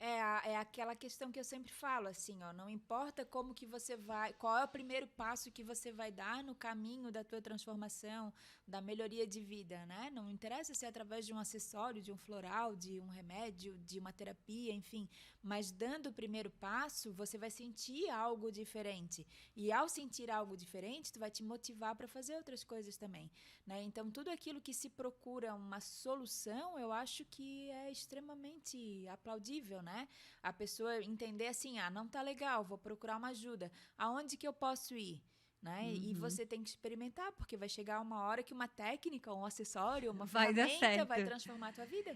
É aquela questão que eu sempre falo, assim, ó, não importa como que você vai, qual é o primeiro passo que você vai dar no caminho da tua transformação, da melhoria de vida, né? Não interessa se é através de um acessório, de um floral, de um remédio, de uma terapia, enfim, mas dando o primeiro passo, você vai sentir algo diferente. E ao sentir algo diferente, tu vai te motivar para fazer outras coisas também, né? Então, tudo aquilo que se procura uma solução, eu acho que é extremamente aplaudível, né? A pessoa entender assim, não tá legal, vou procurar uma ajuda. Aonde que eu posso ir? Né? E você tem que experimentar, porque vai chegar uma hora que uma técnica, um acessório, uma Vai dar ferramenta vai certo. transformar a tua vida.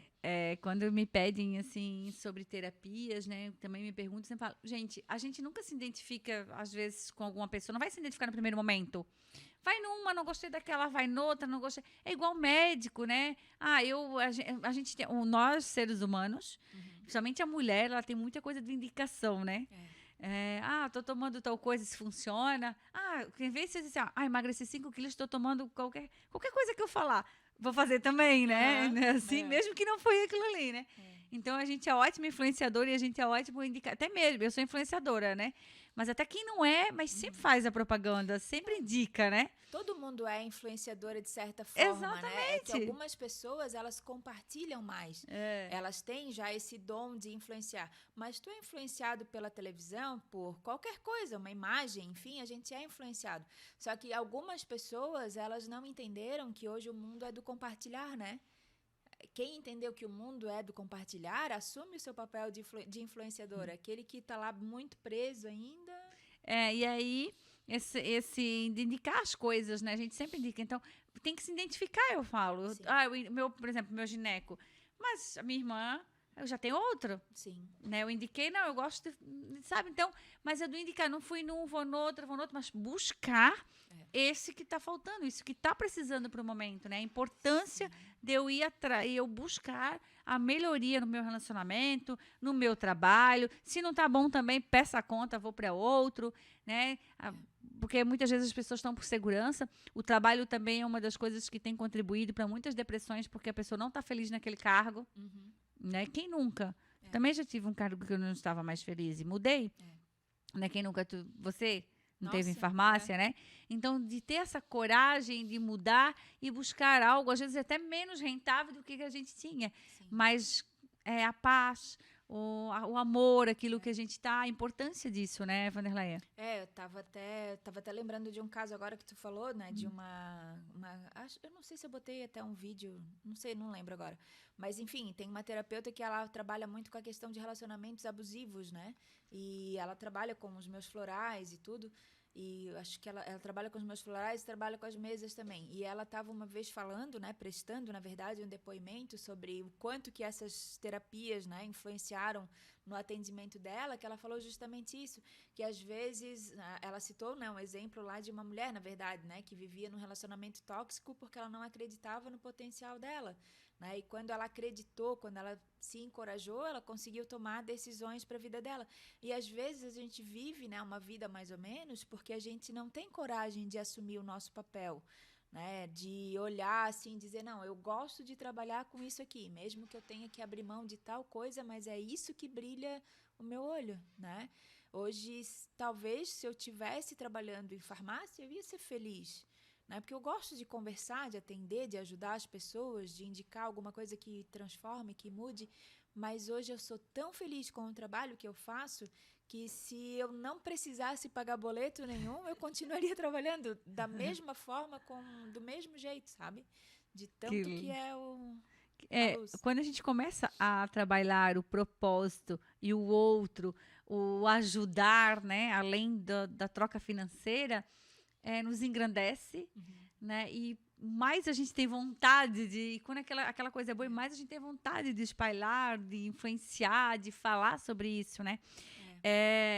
Quando me pedem, assim, sobre terapias, né? Também me perguntam, sempre falo, gente, a gente nunca se identifica, às vezes, com alguma pessoa, não vai se identificar no primeiro momento. Vai numa, não gostei daquela, vai noutra, não gostei. É igual médico, né? A gente tem, nós, seres humanos, principalmente a mulher, ela tem muita coisa de indicação, né? Tô tomando tal coisa, se funciona. Em vez de você dizer assim, emagreci 5 quilos, estou tomando qualquer coisa que eu falar, vou fazer também, né? Assim, mesmo que não foi aquilo ali, né? Então, a gente é ótima influenciadora e a gente é ótimo indicador. Até mesmo, eu sou influenciadora, né? Mas até quem não é, mas sempre faz a propaganda, sempre indica, né? Todo mundo é influenciadora de certa forma, né? É que Exatamente. algumas pessoas, elas compartilham mais. Elas têm já esse dom de influenciar. Mas tu é influenciado pela televisão, por qualquer coisa, uma imagem, enfim, a gente é influenciado. Só que algumas pessoas, elas não entenderam que hoje o mundo é do compartilhar, né? Quem entendeu que o mundo é do compartilhar, assume o seu papel de influenciadora. Aquele que está lá muito preso ainda. E aí, esse de indicar as coisas, né? A gente sempre indica. Então, tem que se identificar, eu falo. Por exemplo, meu gineco. Mas a minha irmã, eu já tenho outro. Sim. Né? Eu indiquei, não, eu gosto sabe? Então, mas eu do indicar, não fui num, vou no outro, mas buscar esse que está faltando, isso que está precisando para o momento, né? A importância de eu ir atrás, eu buscar a melhoria no meu relacionamento, no meu trabalho. Se não tá bom também, peça a conta, vou para outro, né? Porque muitas vezes as pessoas estão por segurança. O trabalho também é uma das coisas que tem contribuído para muitas depressões, porque a pessoa não está feliz naquele cargo, né? Quem nunca? Também já tive um cargo que eu não estava mais feliz e mudei. Né? Quem nunca? Você não teve em farmácia, né? Então, de ter essa coragem de mudar e buscar algo, às vezes até menos rentável do que a gente tinha. Sim. Mas a paz, o amor, aquilo que a gente tá, a importância disso, né, Vanderleia? Eu tava até lembrando de um caso agora que tu falou, né, de eu não sei se eu botei até um vídeo, não sei, não lembro agora, mas enfim, tem uma terapeuta que ela trabalha muito com a questão de relacionamentos abusivos, né, e ela trabalha com os meus florais e tudo, e eu acho que ela trabalha com os meus florais e trabalha com as mesas também. E ela estava uma vez falando, né, prestando, na verdade, um depoimento sobre o quanto que essas terapias, né, influenciaram no atendimento dela, que ela falou justamente isso, que às vezes, ela citou, né, um exemplo lá de uma mulher, na verdade, né, que vivia num relacionamento tóxico porque ela não acreditava no potencial dela, né, e quando ela acreditou, quando ela se encorajou, ela conseguiu tomar decisões para a vida dela. E às vezes a gente vive, né, uma vida mais ou menos porque a gente não tem coragem de assumir o nosso papel, né, de olhar assim, dizer, não, eu gosto de trabalhar com isso aqui, mesmo que eu tenha que abrir mão de tal coisa, mas é isso que brilha o meu olho, né? Hoje, talvez, se eu tivesse trabalhando em farmácia, eu ia ser feliz, né? Porque eu gosto de conversar, de atender, de ajudar as pessoas, de indicar alguma coisa que transforme, que mude, mas hoje eu sou tão feliz com o trabalho que eu faço que se eu não precisasse pagar boleto nenhum, eu continuaria trabalhando da mesma forma, do mesmo jeito, sabe? De tanto que Que, é a luz. quando a gente começa a trabalhar o propósito e o outro, o ajudar, né, além da troca financeira, nos engrandece, Uhum. né? E mais a gente tem vontade de, quando aquela coisa é boa, mais a gente tem vontade de espalhar, de influenciar, de falar sobre isso, né?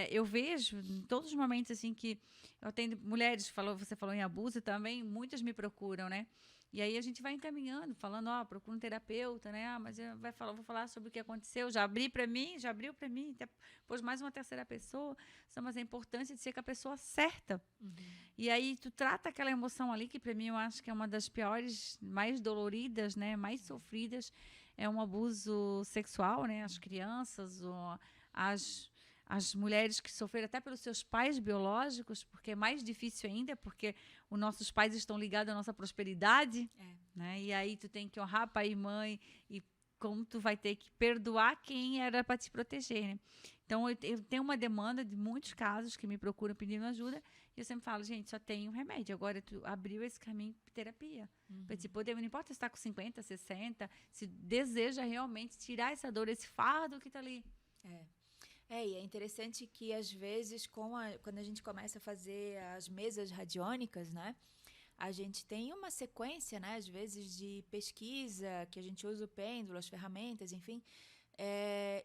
Eu vejo em todos os momentos assim que eu tenho mulheres, você falou em abuso também, muitas me procuram, né? E aí a gente vai encaminhando, falando, procura um terapeuta, né? Mas vou falar sobre o que aconteceu. Já abriu para mim, até pôs mais uma terceira pessoa. Mas a importância de ser com a pessoa certa. Uhum. E aí tu trata aquela emoção ali, que para mim eu acho que é uma das piores, mais doloridas, né? Mais sofridas, é um abuso sexual, né? As crianças, ou as as mulheres que sofreram até pelos seus pais biológicos, porque é mais difícil ainda, porque os nossos pais estão ligados à nossa prosperidade, né? E aí tu tem que honrar pai e mãe, e como tu vai ter que perdoar quem era para te proteger, né? Então, eu tenho uma demanda de muitos casos que me procuram pedindo ajuda, e eu sempre falo, gente, só tem um remédio, agora tu abriu esse caminho de terapia, para te poder, não importa se está com 50, 60, se deseja realmente tirar essa dor, esse fardo que está ali. E é interessante que, às vezes, quando a gente começa a fazer as mesas radiônicas, né? A gente tem uma sequência, né? Às vezes, de pesquisa, que a gente usa o pêndulo, as ferramentas, enfim.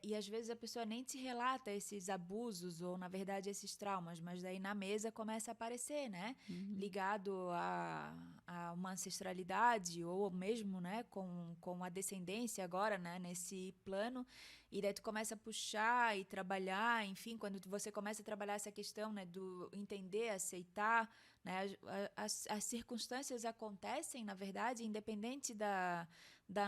E às vezes a pessoa nem te relata esses abusos ou, na verdade, esses traumas, mas daí na mesa começa a aparecer, né? Ligado a uma ancestralidade ou mesmo, né, com a descendência agora, né, nesse plano. E daí tu começa a puxar e trabalhar, enfim, quando você começa a trabalhar essa questão, né, do entender, aceitar, né, as circunstâncias acontecem, na verdade, independente da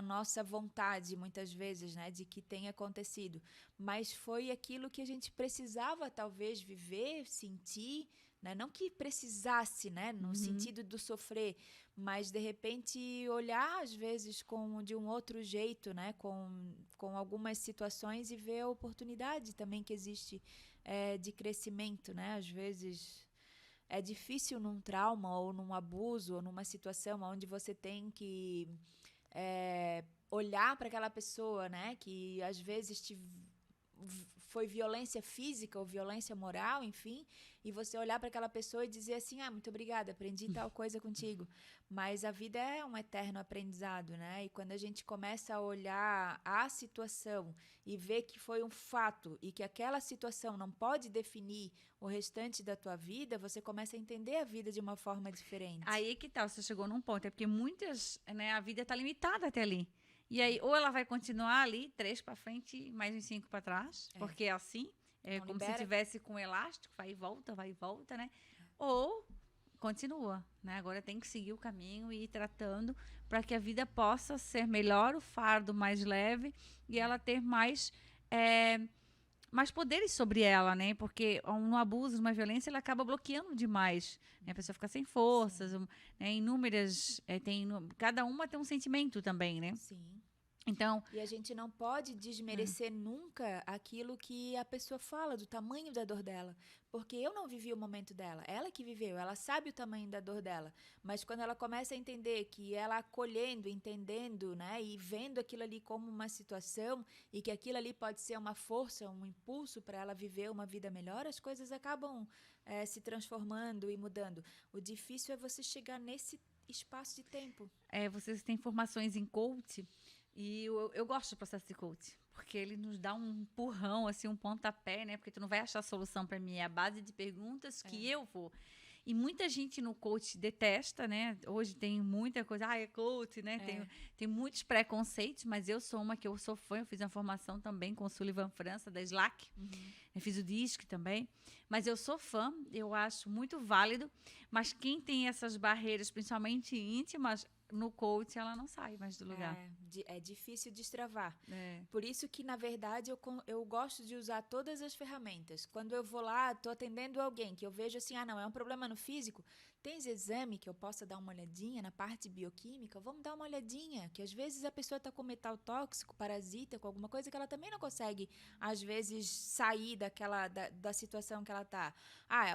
nossa vontade, muitas vezes, né, de que tenha acontecido. Mas foi aquilo que a gente precisava, talvez, viver, sentir, né? Não que precisasse, né, no sentido do sofrer, mas, de repente, olhar, às vezes, de um outro jeito, né, com algumas situações e ver a oportunidade também que existe de crescimento, né? Às vezes é difícil num trauma ou num abuso ou numa situação onde você tem que olhar para aquela pessoa, né, que às vezes foi violência física ou violência moral, enfim, e você olhar para aquela pessoa e dizer assim, muito obrigada, aprendi tal coisa contigo. Mas a vida é um eterno aprendizado, né? E quando a gente começa a olhar a situação e ver que foi um fato e que aquela situação não pode definir o restante da tua vida, você começa a entender a vida de uma forma diferente. Aí que tá, você chegou num ponto, é porque muitas, né, a vida tá limitada até ali. E aí, ou ela vai continuar ali, 3 para frente, mais uns 5 para trás, porque é assim, Não como libera. se tivesse com um elástico, vai e volta, né? Ou continua, né? Agora tem que seguir o caminho e ir tratando para que a vida possa ser melhor, o fardo mais leve e ela ter mais poderes sobre ela, né? Porque um abuso, uma violência, ela acaba bloqueando demais. Né? A pessoa fica sem forças, né? Inúmeras, cada uma tem um sentimento também, né? Sim. Então, e a gente não pode desmerecer nunca aquilo que a pessoa fala, do tamanho da dor dela. Porque eu não vivi o momento dela, ela que viveu, ela sabe o tamanho da dor dela. Mas quando ela começa a entender que ela acolhendo, entendendo, né, e vendo aquilo ali como uma situação e que aquilo ali pode ser uma força, um impulso para ela viver uma vida melhor, as coisas acabam se transformando e mudando. O difícil é você chegar nesse espaço de tempo. vocês têm formações em coach. E eu gosto do processo de coach, porque ele nos dá um empurrão, assim, um pontapé, né? Porque tu não vai achar solução para mim, é a base de perguntas que eu vou. E muita gente no coach detesta, né? Hoje tem muita coisa, é coach, né? Tem muitos preconceitos, mas eu sou uma que eu sou fã, eu fiz uma formação também com o Sullivan França, da Slack. Eu fiz o DISC também. Mas eu sou fã, eu acho muito válido. Mas quem tem essas barreiras, principalmente íntimas, no coach, ela não sai mais do lugar. É difícil destravar. É. Por isso que, na verdade, eu gosto de usar todas as ferramentas. Quando eu vou lá, estou atendendo alguém que eu vejo assim, não, é um problema no físico, tens exame que eu possa dar uma olhadinha na parte bioquímica? Vamos dar uma olhadinha, que às vezes a pessoa está com metal tóxico, parasita, com alguma coisa que ela também não consegue, às vezes, sair da situação que ela está.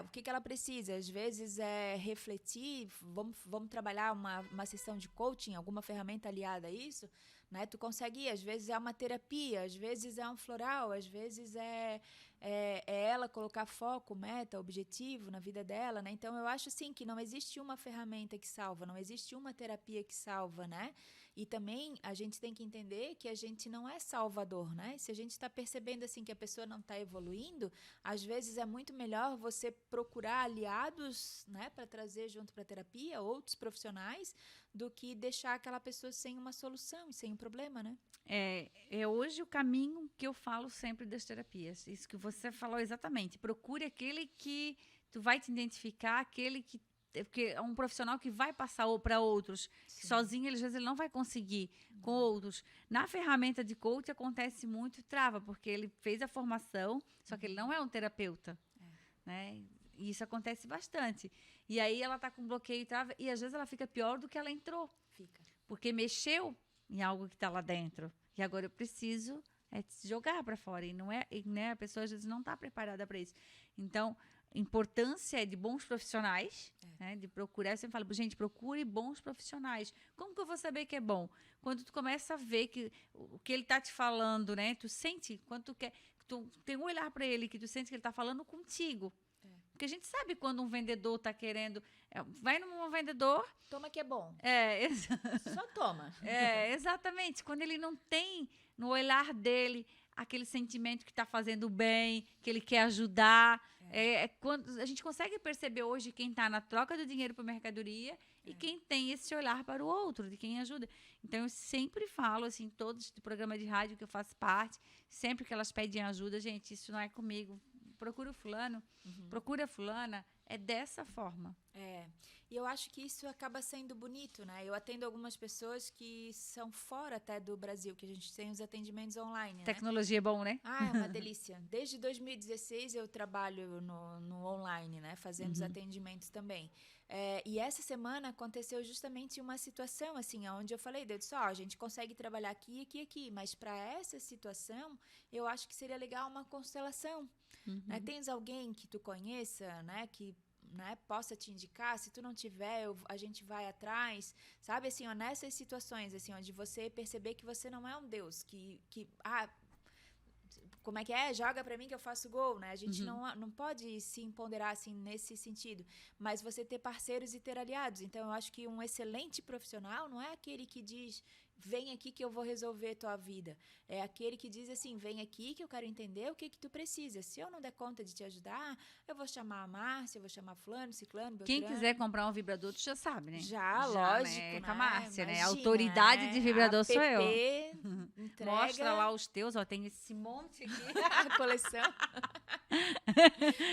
O que ela precisa? Às vezes é refletir, vamos trabalhar uma sessão de coaching, alguma ferramenta aliada a isso, né? Tu consegue ir, às vezes é uma terapia, às vezes é um floral, às vezes é ela colocar foco, meta, objetivo na vida dela, né? Então, eu acho, assim, que não existe uma ferramenta que salva, não existe uma terapia que salva, né? E também a gente tem que entender que a gente não é salvador, né? Se a gente está percebendo, assim, que a pessoa não está evoluindo, às vezes é muito melhor você procurar aliados, né? Para trazer junto para a terapia, outros profissionais, do que deixar aquela pessoa sem uma solução e sem um problema, né? É hoje o caminho que eu falo sempre das terapias. Isso que você falou exatamente. Procure aquele que tu vai te identificar, aquele que... Porque é um profissional que vai passar para outros. Que sozinho, às vezes, ele não vai conseguir com outros. Na ferramenta de coach, acontece muito trava, porque ele fez a formação, só que ele não é um terapeuta. Né? E isso acontece bastante. E aí, ela está com bloqueio e trava, e às vezes ela fica pior do que ela entrou. Porque mexeu em algo que está lá dentro. E agora eu preciso se jogar para fora. E não né, a pessoa, às vezes, não está preparada para isso. Então, importância de bons profissionais, né, de procurar. Eu sempre falo, gente, procure bons profissionais. Como que eu vou saber que é bom? Quando tu começa a ver que o que ele está te falando, né, tu sente, quando tu quer, tu tem um olhar para ele que tu sente que ele está falando contigo. Porque a gente sabe quando um vendedor está querendo... vai num vendedor... Toma que é bom. Só toma. Exatamente. Quando ele não tem no olhar dele aquele sentimento que está fazendo bem, que ele quer ajudar. Quando a gente consegue perceber hoje quem está na troca do dinheiro para mercadoria e quem tem esse olhar para o outro, de quem ajuda. Então, eu sempre falo, assim, todos do programa de rádio que eu faço parte, sempre que elas pedem ajuda, gente, isso não é comigo. Procura o fulano, procura a fulana, é dessa forma. E eu acho que isso acaba sendo bonito, né? Eu atendo algumas pessoas que são fora até do Brasil, que a gente tem os atendimentos online, Tecnologia é bom, né? É uma delícia. Desde 2016 eu trabalho no online, né? Fazendo os atendimentos também. E essa semana aconteceu justamente uma situação, assim, onde eu falei, Deus, a gente consegue trabalhar aqui, mas para essa situação, eu acho que seria legal uma constelação. Né? Tens alguém que tu conheça, né? Que possa te indicar, se tu não tiver, a gente vai atrás, sabe, assim, nessas situações, assim, onde você perceber que você não é um Deus, como é que é? Joga pra mim que eu faço gol, né? A gente não pode se empoderar, assim, nesse sentido, mas você ter parceiros e ter aliados. Então, eu acho que um excelente profissional não é aquele que diz, vem aqui que eu vou resolver tua vida. É aquele que diz assim, vem aqui que eu quero entender o que tu precisa. Se eu não der conta de te ajudar, eu vou chamar a Márcia, eu vou chamar fulano, ciclano, beltrano. Quem quiser comprar um vibrador, tu já sabe, né? Já lógico, né? né? Com a Márcia, né? A Imagina, autoridade de vibrador sou eu. Entrega. Mostra lá os teus, tem esse monte aqui. A coleção.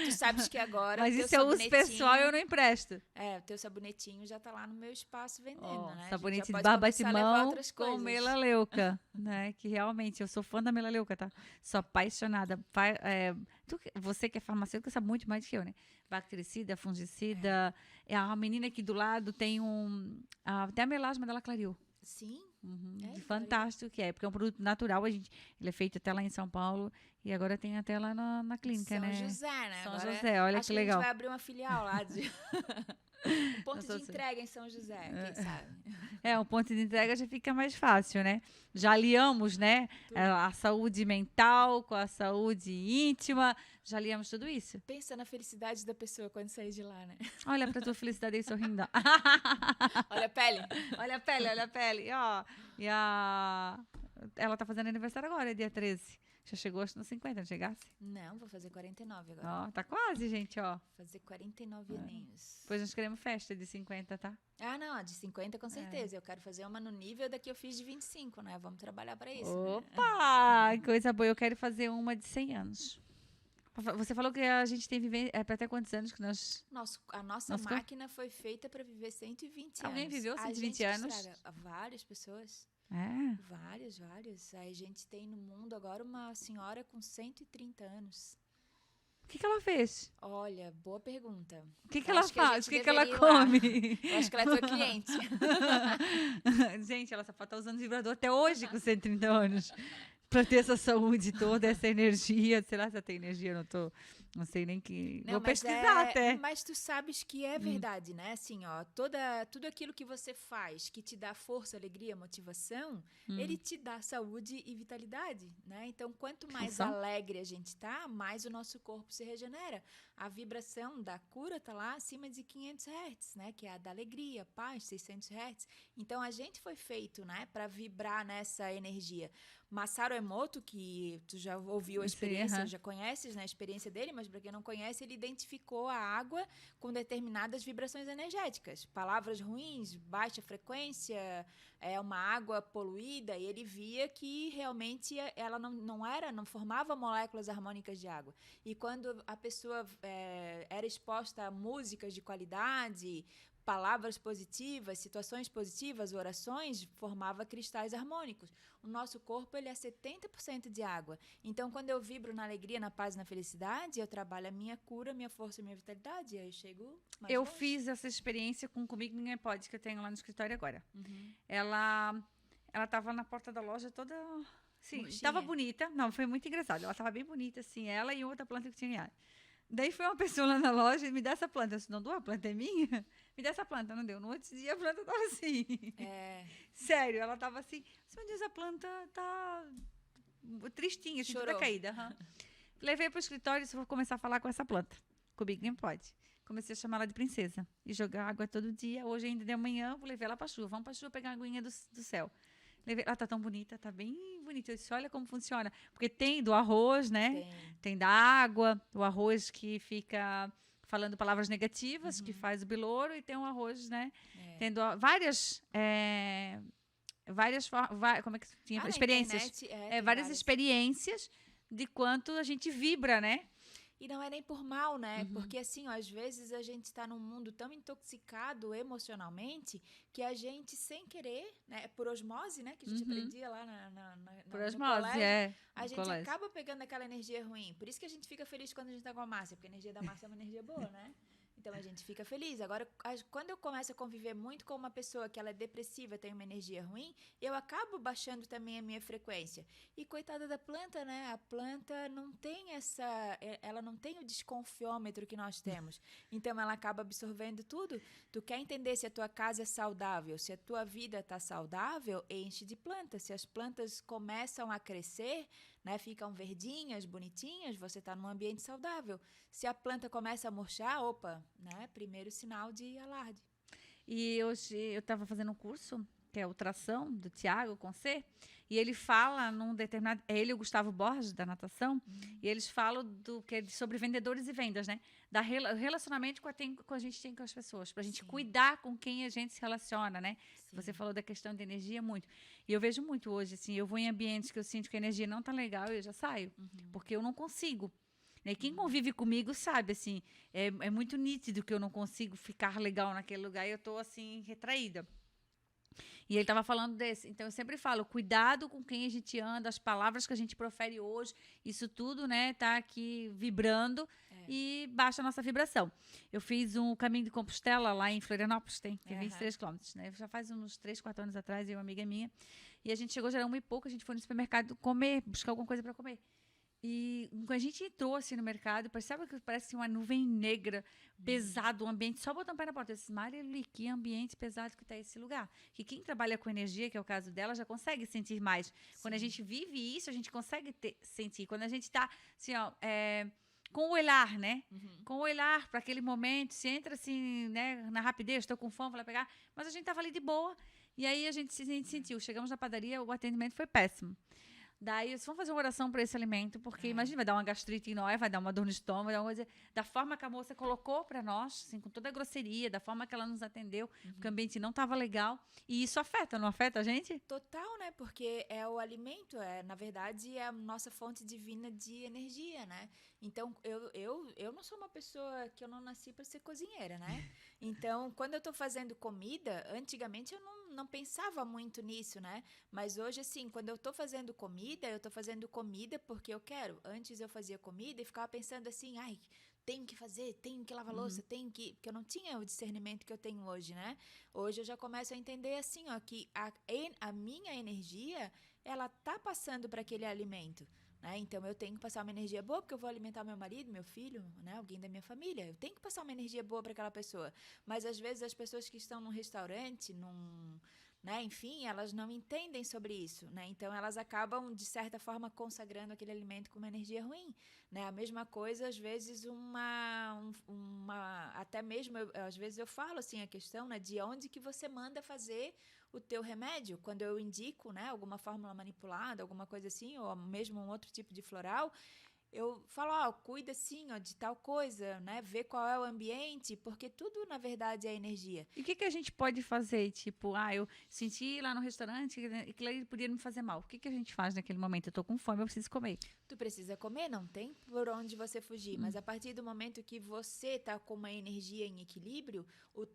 Tu sabes que agora mas isso é uso pessoal, eu não empresto. O teu sabonetinho já tá lá no meu espaço vendendo, né? Sabonete de barba de mão com melaleuca, né? Que realmente, eu sou fã da melaleuca, tá? Sou apaixonada. Você que é farmacêutica sabe muito mais do que eu, né? Bactericida, fungicida. A menina aqui do lado tem até a melasma dela clareou. Sim. Fantástico que é, porque é um produto natural, ele é feito até lá em São Paulo e agora tem até lá na clínica, São né? José, né? São agora José, olha que legal. A gente vai abrir uma filial lá um ponto de entrega em São José, quem sabe? Um ponto de entrega já fica mais fácil, né? Já aliamos, né? A saúde mental com a saúde íntima, já aliamos tudo isso. Pensa na felicidade da pessoa quando sair de lá, né? Olha pra tua felicidade aí sorrindo. Olha a pele. Olha a pele, olha a pele. Ó, e ela tá fazendo aniversário agora, é dia 13. Já chegou, acho, nos 50, não chegasse? Não, vou fazer 49 agora. Ó, tá quase, gente, ó. Fazer 49 aninhos. Depois nós queremos festa de 50, tá? Ah, não, a de 50 com certeza. Eu quero fazer uma no nível da que eu fiz de 25, né? Vamos trabalhar para isso, né? Opa! Que coisa boa. Eu quero fazer uma de 100 anos. Você falou que a gente tem viver para até quantos anos que nós... A nossa máquina foi feita para viver 120 anos. Alguém viveu 120 a gente anos? Estraga. Várias pessoas. É? Várias. Aí a gente tem no mundo agora uma senhora com 130 anos. O que ela fez? Olha, boa pergunta. O que ela faz? O que ela deveria ir come? Eu acho que ela é tua cliente. Gente, ela só pode estar usando vibrador até hoje com 130 anos. Pra ter essa saúde toda, essa energia. Sei lá se ela tem energia, eu não sei nem que... Não, vou mas pesquisar até. Mas tu sabes que é verdade, né? Assim, ó, tudo aquilo que você faz que te dá força, alegria, motivação, ele te dá saúde e vitalidade, né? Então, quanto mais alegre a gente tá, mais o nosso corpo se regenera. A vibração da cura tá lá acima de 500 Hz, né? Que é a da alegria, paz, 600 Hz. Então, a gente foi feito, né? Para vibrar nessa energia. Masaru Emoto, que tu já ouviu a experiência, já conheces, né, a experiência dele, mas para quem não conhece, ele identificou a água com determinadas vibrações energéticas. Palavras ruins, baixa frequência, uma água poluída, e ele via que realmente ela não formava moléculas harmônicas de água. E quando a pessoa era exposta a músicas de qualidade, palavras positivas, situações positivas, orações, formava cristais harmônicos. O nosso corpo ele é 70% de água. Então, quando eu vibro na alegria, na paz e na felicidade, eu trabalho a minha cura, minha força e minha vitalidade. E aí eu chego mais Eu longe. fiz essa experiência com Comigo Ninguém Pode, que eu tenho lá no escritório agora. Ela tava na porta da loja toda... Sim, estava bonita. Não, foi muito engraçado. Ela estava bem bonita, assim, ela e outra planta que tinha. Daí foi uma pessoa lá na loja e me dá essa planta. Eu disse, não dou, a planta é minha? Me dá essa planta, não deu. No outro dia a planta estava assim. Sério, ela estava assim. Meu Deus, a planta tá tristinha, assim, toda caída. Levei para o escritório e disse, vou começar a falar com essa planta. Comigo nem pode. Comecei a chamar ela de princesa. E jogar água todo dia. Hoje ainda de manhã, vou levar ela para a chuva. Vamos para a chuva pegar a aguinha do céu. Ela tá tão bonita, tá bem bonita. Eu disse, olha como funciona. Porque tem do arroz, né? Tem da água, o arroz que fica falando palavras negativas, que faz o bilouro, e tem um arroz, né? Tendo várias como é que tinha? Experiências. Várias experiências de quanto a gente vibra, né? E não é nem por mal, né? Porque, assim, ó, às vezes a gente está num mundo tão intoxicado emocionalmente que a gente, sem querer, né? Por osmose, né? Que a gente aprendia lá por no osmose, colégio, a gente acaba pegando aquela energia ruim. Por isso que a gente fica feliz quando a gente tá com a Márcia, porque a energia da Márcia é uma energia boa, né? Então, a gente fica feliz. Agora, quando eu começo a conviver muito com uma pessoa que ela é depressiva, tem uma energia ruim, eu acabo baixando também a minha frequência. E coitada da planta, né? A planta não tem ela não tem o desconfiômetro que nós temos. Então, ela acaba absorvendo tudo. Tu quer entender se a tua casa é saudável, se a tua vida está saudável, enche de plantas. Se as plantas começam a crescer, né, ficam verdinhas, bonitinhas, você está num ambiente saudável. Se a planta começa a murchar, opa, né, primeiro sinal de alarde. E hoje eu estava fazendo um curso, que é Ultração, do Tiago Concer, e ele fala num determinado... É ele e o Gustavo Borges, da natação, e eles falam sobre vendedores e vendas, né? O relacionamento que a gente tem com as pessoas, para a gente cuidar com quem a gente se relaciona, né? Você falou da questão de energia muito. E eu vejo muito hoje, assim, eu vou em ambientes que eu sinto que a energia não tá legal e eu já saio, porque eu não consigo. E quem convive comigo sabe, assim, é muito nítido que eu não consigo ficar legal naquele lugar e eu tô, assim, retraída. E ele estava falando desse. Então, eu sempre falo, cuidado com quem a gente anda, as palavras que a gente profere hoje, isso tudo, né, tá aqui vibrando e baixa a nossa vibração. Eu fiz um caminho de Compostela lá em Florianópolis, tem 23 quilômetros, né? Já faz uns 3, 4 anos atrás, eu e uma amiga minha. E a gente chegou, já era 1h pouco, a gente foi no supermercado comer, buscar alguma coisa para comer. E quando a gente entrou assim no mercado, percebe que parece uma nuvem negra, pesado, um ambiente, só botando o pé na porta. Eu disse, Marili, que ambiente pesado que está esse lugar. Que quem trabalha com energia, que é o caso dela, já consegue sentir mais. Quando a gente vive isso, a gente consegue sentir. Quando a gente está, assim, ó, com o olhar, né? Uhum. Com o olhar para aquele momento, se entra assim, né, na rapidez, estou com fome, vou lá pegar, mas a gente estava ali de boa, e aí a gente sentiu, chegamos na padaria, o atendimento foi péssimo. Daí, eles vão fazer uma oração para esse alimento, porque imagina, vai dar uma gastrite em nós, vai dar uma dor no estômago, vai dar uma coisa, da forma que a moça colocou para nós, assim, com toda a grosseria, da forma que ela nos atendeu, porque o ambiente não estava legal, e isso afeta, não afeta a gente? Total, né? Porque é o alimento, na verdade, é a nossa fonte divina de energia, né? Então, eu não sou uma pessoa que eu não nasci para ser cozinheira, né? Então, quando eu tô fazendo comida, antigamente eu não pensava muito nisso, né? Mas hoje, assim, quando eu tô fazendo comida porque eu quero. Antes eu fazia comida e ficava pensando assim, ai, tenho que fazer, tenho que lavar louça, tenho que... Porque eu não tinha o discernimento que eu tenho hoje, né? Hoje eu já começo a entender assim, ó, que a minha energia, ela tá passando para aquele alimento, né? Então eu tenho que passar uma energia boa porque eu vou alimentar meu marido, meu filho, né? Alguém da minha família. Eu tenho que passar uma energia boa para aquela pessoa. Mas às vezes as pessoas que estão num restaurante, né? Enfim, elas não entendem sobre isso, né? Então elas acabam de certa forma consagrando aquele alimento com uma energia ruim, né? A mesma coisa às vezes até mesmo às vezes eu falo assim a questão, né, de onde que você manda fazer o teu remédio. Quando eu indico, né, alguma fórmula manipulada, alguma coisa assim, ou mesmo um outro tipo de floral, eu falo, ó, cuida assim, ó, de tal coisa, né? Vê qual é o ambiente, porque tudo, na verdade, é energia. E o que a gente pode fazer? Tipo, eu senti lá no restaurante que aquilo ali podia me fazer mal. O que a gente faz naquele momento? Eu tô com fome, eu preciso comer. Tu precisa comer, não tem por onde você fugir. Mas a partir do momento que você tá com uma energia em equilíbrio,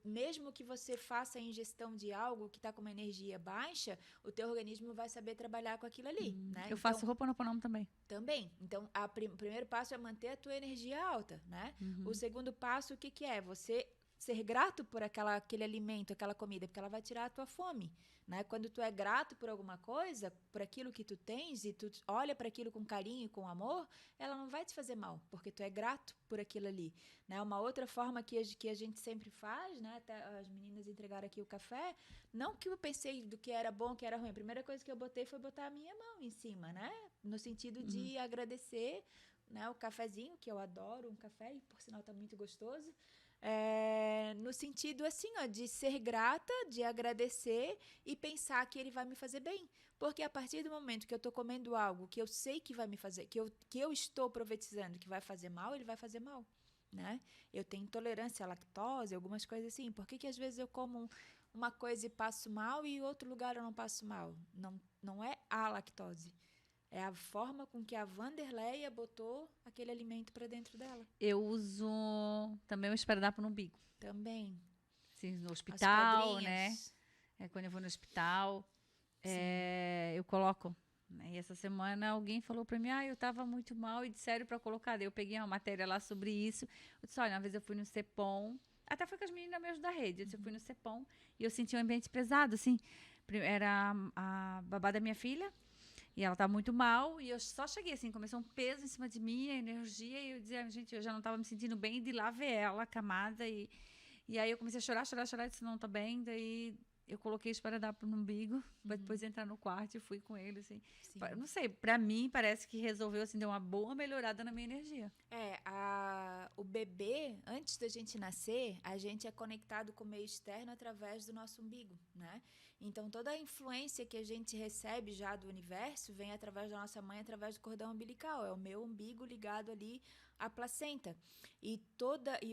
mesmo que você faça a ingestão de algo que tá com uma energia baixa, o teu organismo vai saber trabalhar com aquilo ali, né? Eu faço Ho'oponopono também. Também. Então, o primeiro passo é manter a tua energia alta, né? O segundo passo, o que que é? Você ser grato por aquele alimento, aquela comida, porque ela vai tirar a tua fome, né? Quando tu é grato por alguma coisa, por aquilo que tu tens e tu olha para aquilo com carinho e com amor, ela não vai te fazer mal, porque tu é grato por aquilo ali, né? Uma outra forma que a gente sempre faz, né? Até as meninas entregaram aqui o café, não que eu pensei do que era bom, que era ruim. A primeira coisa que eu botei foi botar a minha mão em cima, né? No sentido de agradecer, né? O cafezinho, que eu adoro um café e por sinal tá muito gostoso. No sentido assim, ó, de ser grata, de agradecer e pensar que ele vai me fazer bem. Porque a partir do momento que eu tô comendo algo que eu sei que vai me fazer, que eu estou profetizando que vai fazer mal, ele vai fazer mal, né? Eu tenho intolerância à lactose, algumas coisas assim. Por que às vezes eu como uma coisa e passo mal e em outro lugar eu não passo mal? Não é a lactose. É a forma com que a Vanderleia botou aquele alimento para dentro dela. Eu uso também o esparadrapo no umbigo. Também. Assim, no As hospital, né? pedrinhas. Quando eu vou no hospital, eu coloco. Né? E essa semana alguém falou pra mim, eu tava muito mal e disseram pra colocar. Daí eu peguei uma matéria lá sobre isso. Eu disse, olha, uma vez eu fui no Cepom, até foi com as meninas mesmo da rede. Eu fui no Cepom e eu senti um ambiente pesado, assim. Era a babá da minha filha. E ela tá muito mal, e eu só cheguei assim, começou um peso em cima de mim, a energia, e eu dizia, gente, eu já não tava me sentindo bem, e de lá ver ela, acamada, e aí eu comecei a chorar, disse, não, tá bem, daí eu coloquei o esparadrapo no umbigo, pra depois entrar no quarto e fui com ele, assim. Sim. Não sei, pra mim parece que resolveu, assim, deu uma boa melhorada na minha energia. O bebê, antes da gente nascer, a gente é conectado com o meio externo através do nosso umbigo, né? Então, toda a influência que a gente recebe já do universo vem através da nossa mãe, através do cordão umbilical. É o meu umbigo ligado ali à placenta. E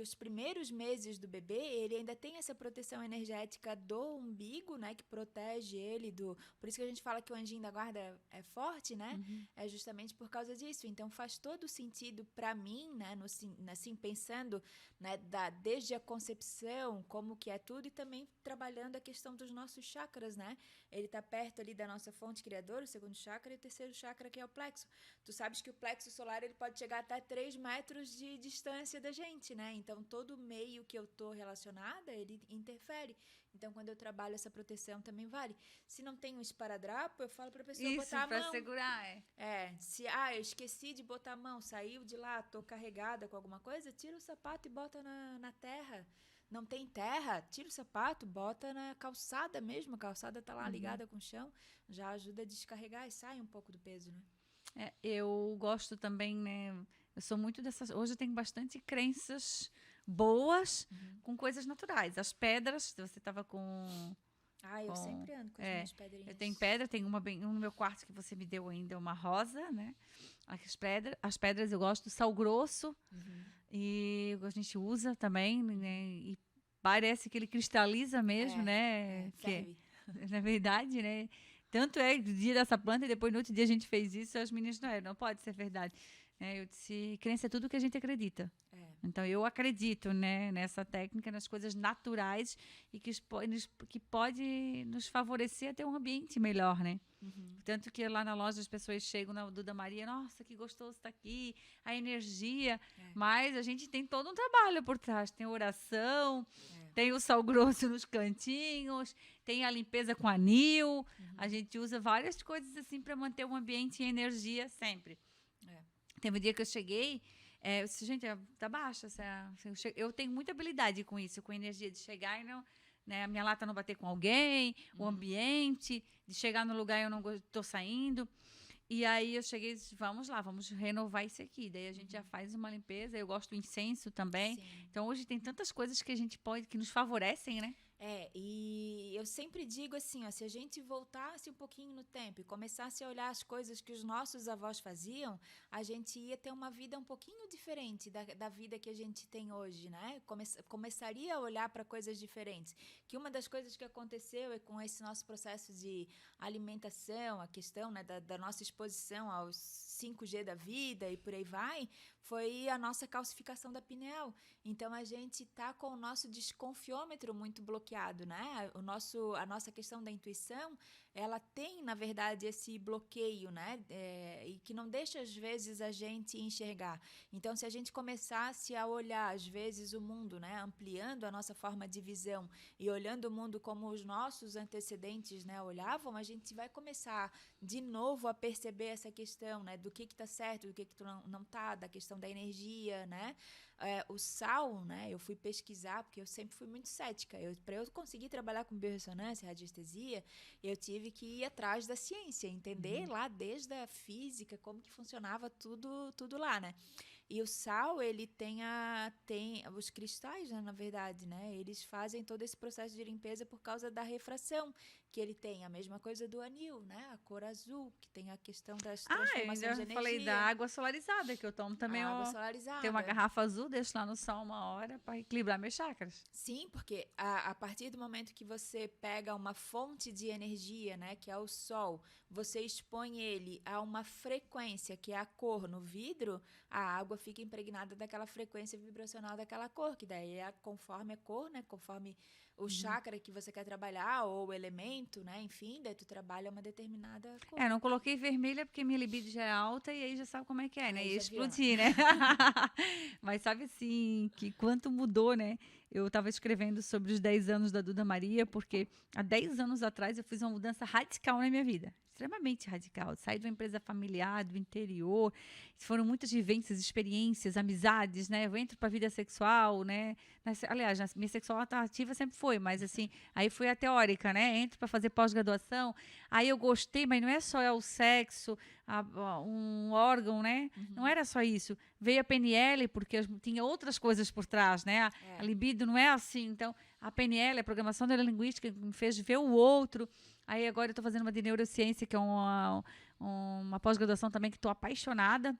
os primeiros meses do bebê, ele ainda tem essa proteção energética do umbigo, né? Que protege ele do... Por isso que a gente fala que o anjinho da guarda é forte, né? É justamente por causa disso. Então, faz todo sentido para mim, né? Assim, pensando, né? Desde a concepção, como que é tudo, e também trabalhando a questão dos nossos chakras, né? Ele tá perto ali da nossa fonte criadora, o segundo chakra, e o terceiro chakra, que é o plexo. Tu sabes que o plexo solar, ele pode chegar até 3 metros de distância da gente, né? Então, todo meio que eu tô relacionada, ele interfere. Então, quando eu trabalho essa proteção, também vale. Se não tem um esparadrapo, eu falo pra pessoa botar a mão. Isso, pra segurar, Eu esqueci de botar a mão, saiu de lá, tô carregada com alguma coisa, tira o sapato e bota na terra. Não tem terra, tira o sapato, bota na calçada mesmo, a calçada tá lá ligada com o chão, já ajuda a descarregar e sai um pouco do peso, né? Eu gosto também, né, Eu sou muito dessas. Hoje eu tenho bastante crenças boas com coisas naturais. As pedras, você estava com. Eu sempre ando com as minhas pedrinhas. Eu tenho pedra, tem uma bem, um no meu quarto que você me deu ainda, uma rosa, né? As pedras eu gosto, sal grosso, e a gente usa também, né? E parece que ele cristaliza mesmo, né? Serve. Na verdade, né? Tanto é do dia dessa planta e depois no outro dia a gente fez isso, as meninas não pode ser verdade. Eu disse, crença é tudo que a gente acredita. Então, eu acredito, né, nessa técnica, nas coisas naturais e que pode nos favorecer a ter um ambiente melhor, né? Tanto que lá na loja as pessoas chegam na Duda Maria, nossa, que gostoso está aqui, a energia. Mas a gente tem todo um trabalho por trás. Tem oração, tem o sal grosso nos cantinhos, tem a limpeza com anil. A gente usa várias coisas assim para manter o ambiente em energia sempre. Teve um dia que eu cheguei, eu disse, gente, tá baixa. Eu tenho muita habilidade com isso, com energia de chegar e não, né, a minha lata não bater com alguém, o ambiente, de chegar no lugar e eu não estou saindo. E aí eu cheguei e disse, vamos lá, vamos renovar isso aqui. Daí a gente já faz uma limpeza, eu gosto do incenso também. Sim. Então hoje tem tantas coisas que a gente pode, que nos favorecem, né? E eu sempre digo assim, ó, se a gente voltasse um pouquinho no tempo e começasse a olhar as coisas que os nossos avós faziam, a gente ia ter uma vida um pouquinho diferente da vida que a gente tem hoje, né? Começaria a olhar para coisas diferentes. Que uma das coisas que aconteceu é com esse nosso processo de alimentação, a questão, né, da nossa exposição aos 5G da vida e por aí vai, foi a nossa calcificação da pineal. Então, a gente está com o nosso desconfiômetro muito bloqueado, né? A nossa questão da intuição, ela tem, na verdade, esse bloqueio, né? E que não deixa, às vezes, a gente enxergar. Então, se a gente começasse a olhar, às vezes, o mundo, né? Ampliando a nossa forma de visão e olhando o mundo como os nossos antecedentes, né, olhavam, a gente vai começar, de novo, a perceber essa questão, né? Do que está certo, do que não está, da questão da energia, né? O sal, né? Eu fui pesquisar, porque eu sempre fui muito cética. Para eu conseguir trabalhar com biorressonância, radiestesia, eu tive que ir atrás da ciência, entender lá desde a física, como que funcionava tudo lá, né? E o sal, ele tem os cristais, né, na verdade, né? Eles fazem todo esse processo de limpeza por causa da refração que ele tem. A mesma coisa do anil, né? A cor azul, que tem a questão das transformações de energia. Eu falei da água solarizada, que eu tomo também. A água solarizada. Tem uma garrafa azul, deixo lá no sol 1 hora para equilibrar meus chakras. Sim, porque a partir do momento que você pega uma fonte de energia, né, que é o sol, você expõe ele a uma frequência, que é a cor no vidro, a água fica impregnada daquela frequência vibracional daquela cor, que daí é conforme a cor, né, conforme o chakra que você quer trabalhar, ou o elemento, né, enfim, daí tu trabalha uma determinada cor. Não coloquei vermelha porque minha libido já é alta e aí já sabe como é que é, né? Ia explodir, viu, né? Mas sabe assim, que quanto mudou, né? Eu estava escrevendo sobre os 10 anos da Duda Maria, porque há 10 anos atrás eu fiz uma mudança radical na minha vida. Extremamente radical. Saí de uma empresa familiar, do interior. Foram muitas vivências, experiências, amizades, né? Eu entro para a vida sexual, né? Aliás, minha sexual atrativa sempre foi, mas assim, aí fui a teórica, né? Entro para fazer pós-graduação. Aí eu gostei, mas não é só o sexo, um órgão, né? Não era só isso. Veio a PNL, porque tinha outras coisas por trás, né? A libido não é assim. Então, a PNL, a programação neurolinguística, me fez ver o outro. Aí agora eu estou fazendo uma de neurociência, que é uma pós-graduação também, que estou apaixonada.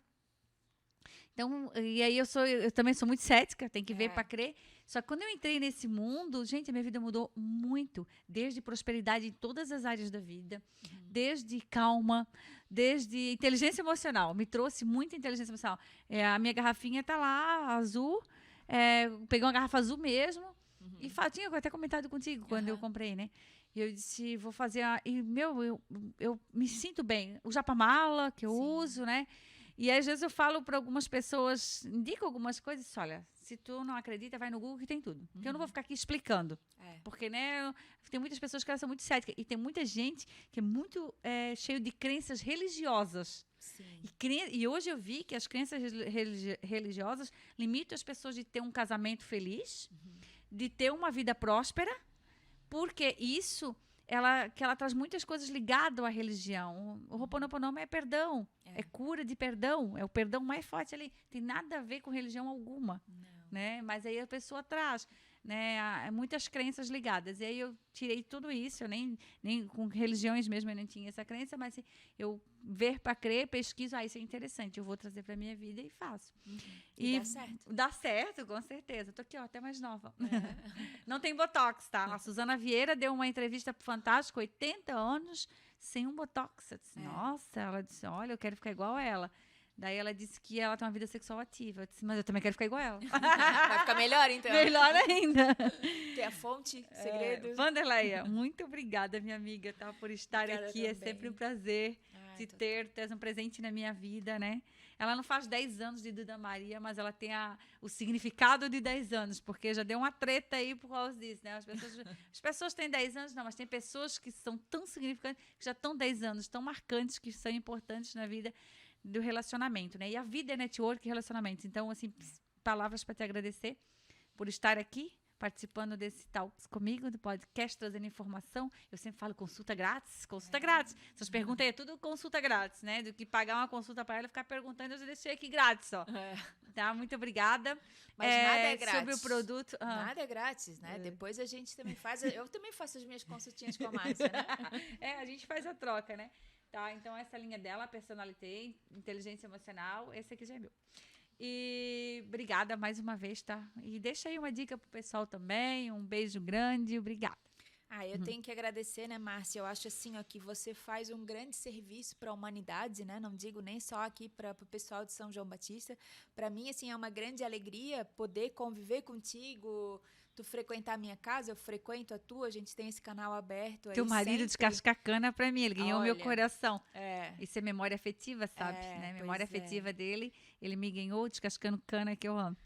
Então, e aí eu também sou muito cética, tem que ver para crer. Só que quando eu entrei nesse mundo, gente, a minha vida mudou muito. Desde prosperidade em todas as áreas da vida, desde calma, desde inteligência emocional. Me trouxe muita inteligência emocional. A minha garrafinha tá lá, azul. Peguei uma garrafa azul mesmo. E tinha até comentado contigo quando eu comprei, né? E eu disse, vou fazer... eu me sinto bem. O japamala, que eu uso, né? E às vezes eu falo para algumas pessoas, indico algumas coisas, olha, se tu não acredita, vai no Google que tem tudo. Porque eu não vou ficar aqui explicando. Porque, né, tem muitas pessoas que são muito céticas. E tem muita gente que é muito cheio de crenças religiosas. Sim. E hoje eu vi que as crenças religiosas limitam as pessoas de ter um casamento feliz, de ter uma vida próspera, porque isso que ela traz muitas coisas ligadas à religião. O Ho'oponopono é perdão, é cura de perdão, é o perdão mais forte ali. Tem nada a ver com religião alguma, né? Mas aí a pessoa traz, né, muitas crenças ligadas. E aí eu tirei tudo isso, eu nem com religiões mesmo eu não tinha essa crença, mas eu ver para crer, pesquiso, isso é interessante, eu vou trazer para minha vida e faço. E dá certo. Dá certo, com certeza. Tô aqui, ó, até mais nova. Não tem botox, tá? A Suzana Vieira deu uma entrevista pro Fantástico, 80 anos, sem um botox. Eu disse, nossa, ela disse, olha, eu quero ficar igual a ela. Daí ela disse que ela tem uma vida sexual ativa. Eu disse, mas eu também quero ficar igual a ela. Vai ficar melhor, então. Melhor ainda. Tem a fonte, segredo. Vanderleia, muito obrigada, minha amiga, tá, por estar Obrigada aqui. também. É sempre um prazer te ter um presente na minha vida, né? Ela não faz 10 anos de Duda Maria, mas ela tem o significado de 10 anos, porque já deu uma treta aí por causa disso, né? As pessoas têm 10 anos, não, mas tem pessoas que são tão significantes, que já estão 10 anos, tão marcantes, que são importantes na vida do relacionamento, né? E a vida é network e relacionamentos. Então, assim, palavras para te agradecer por estar aqui, participando desse Talks comigo, do podcast, trazendo informação. Eu sempre falo consulta grátis. Essas perguntas aí é tudo consulta grátis, né? Do que pagar uma consulta para ela e ficar perguntando, eu já deixei aqui grátis, ó. Tá? Muito obrigada. Mas nada é grátis. Sobre o produto. Nada é grátis, né? Depois a gente também faz. Eu também faço as minhas consultinhas com a Márcia, né? A gente faz a troca, né? Tá? Então, essa linha dela, personalité, inteligência emocional, esse aqui já é meu. E obrigada mais uma vez, tá? E deixa aí uma dica pro pessoal também, um beijo grande, obrigada. Eu tenho que agradecer, né, Márcia? Eu acho assim, ó, que você faz um grande serviço para a humanidade, né? Não digo nem só aqui para o pessoal de São João Batista. Para mim, assim, é uma grande alegria poder conviver contigo, tu frequentar a minha casa, eu frequento a tua, a gente tem esse canal aberto aí. Teu marido descasca cana pra mim, ele ganhou meu coração. É. Isso é memória afetiva, sabe? Né? Memória afetiva dele, ele me ganhou descascando cana que eu amo.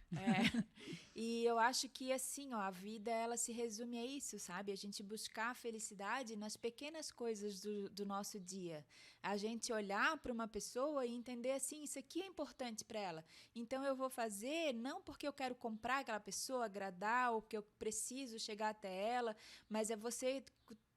E eu acho que assim, ó, a vida ela se resume a isso, sabe? A gente buscar a felicidade nas pequenas coisas do nosso dia. A gente olhar para uma pessoa e entender assim, isso aqui é importante para ela. Então eu vou fazer não porque eu quero comprar aquela pessoa, agradar ou porque eu preciso chegar até ela, mas é você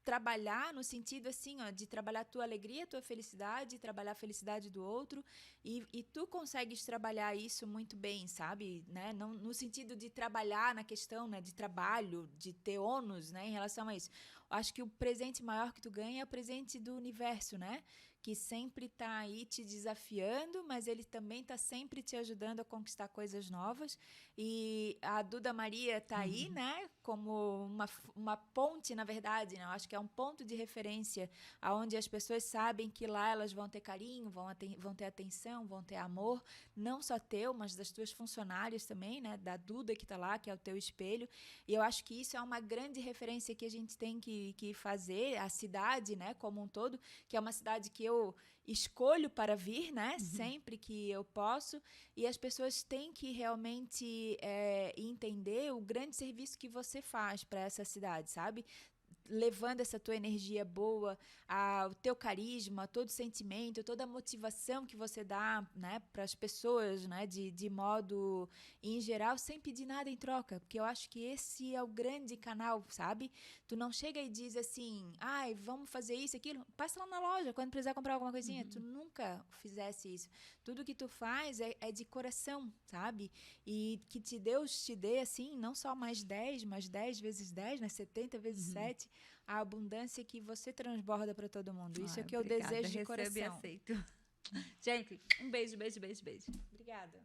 trabalhar no sentido assim, ó, de trabalhar a tua alegria, a tua felicidade, trabalhar a felicidade do outro, e tu consegues trabalhar isso muito bem, sabe? Né? Não, no sentido de trabalhar na questão, né, de trabalho, de ter ônus, né, em relação a isso. Eu acho que o presente maior que tu ganha é o presente do universo, né? Que sempre está aí te desafiando, mas ele também está sempre te ajudando a conquistar coisas novas. E a Duda Maria está aí, né? Como uma ponte, na verdade, né? Eu acho que é um ponto de referência onde as pessoas sabem que lá elas vão ter carinho, vão ter atenção, vão ter amor, não só teu, mas das tuas funcionárias também, né? Da Duda que está lá, que é o teu espelho. E eu acho que isso é uma grande referência que a gente tem que fazer, a cidade, né? Como um todo, que é uma cidade que eu escolho para vir, né? Sempre que eu posso, e as pessoas têm que realmente entender o grande serviço que você faz para essa cidade, sabe? Levando essa tua energia boa, o teu carisma, todo o sentimento, toda a motivação que você dá, né, para as pessoas, né, de modo em geral, sem pedir nada em troca, porque eu acho que esse é o grande canal, sabe? Tu não chega e diz assim, vamos fazer isso, aquilo, passa lá na loja, quando precisar comprar alguma coisinha, tu nunca fizesse isso. Tudo que tu faz é de coração, sabe? E que Deus te dê, assim, não só mais 10, mas 10 vezes 10, né, 70 vezes 7, a abundância que você transborda para todo mundo. Isso é que eu desejo de coração. Aceito. Gente, um beijo, beijo, beijo, beijo. Obrigada.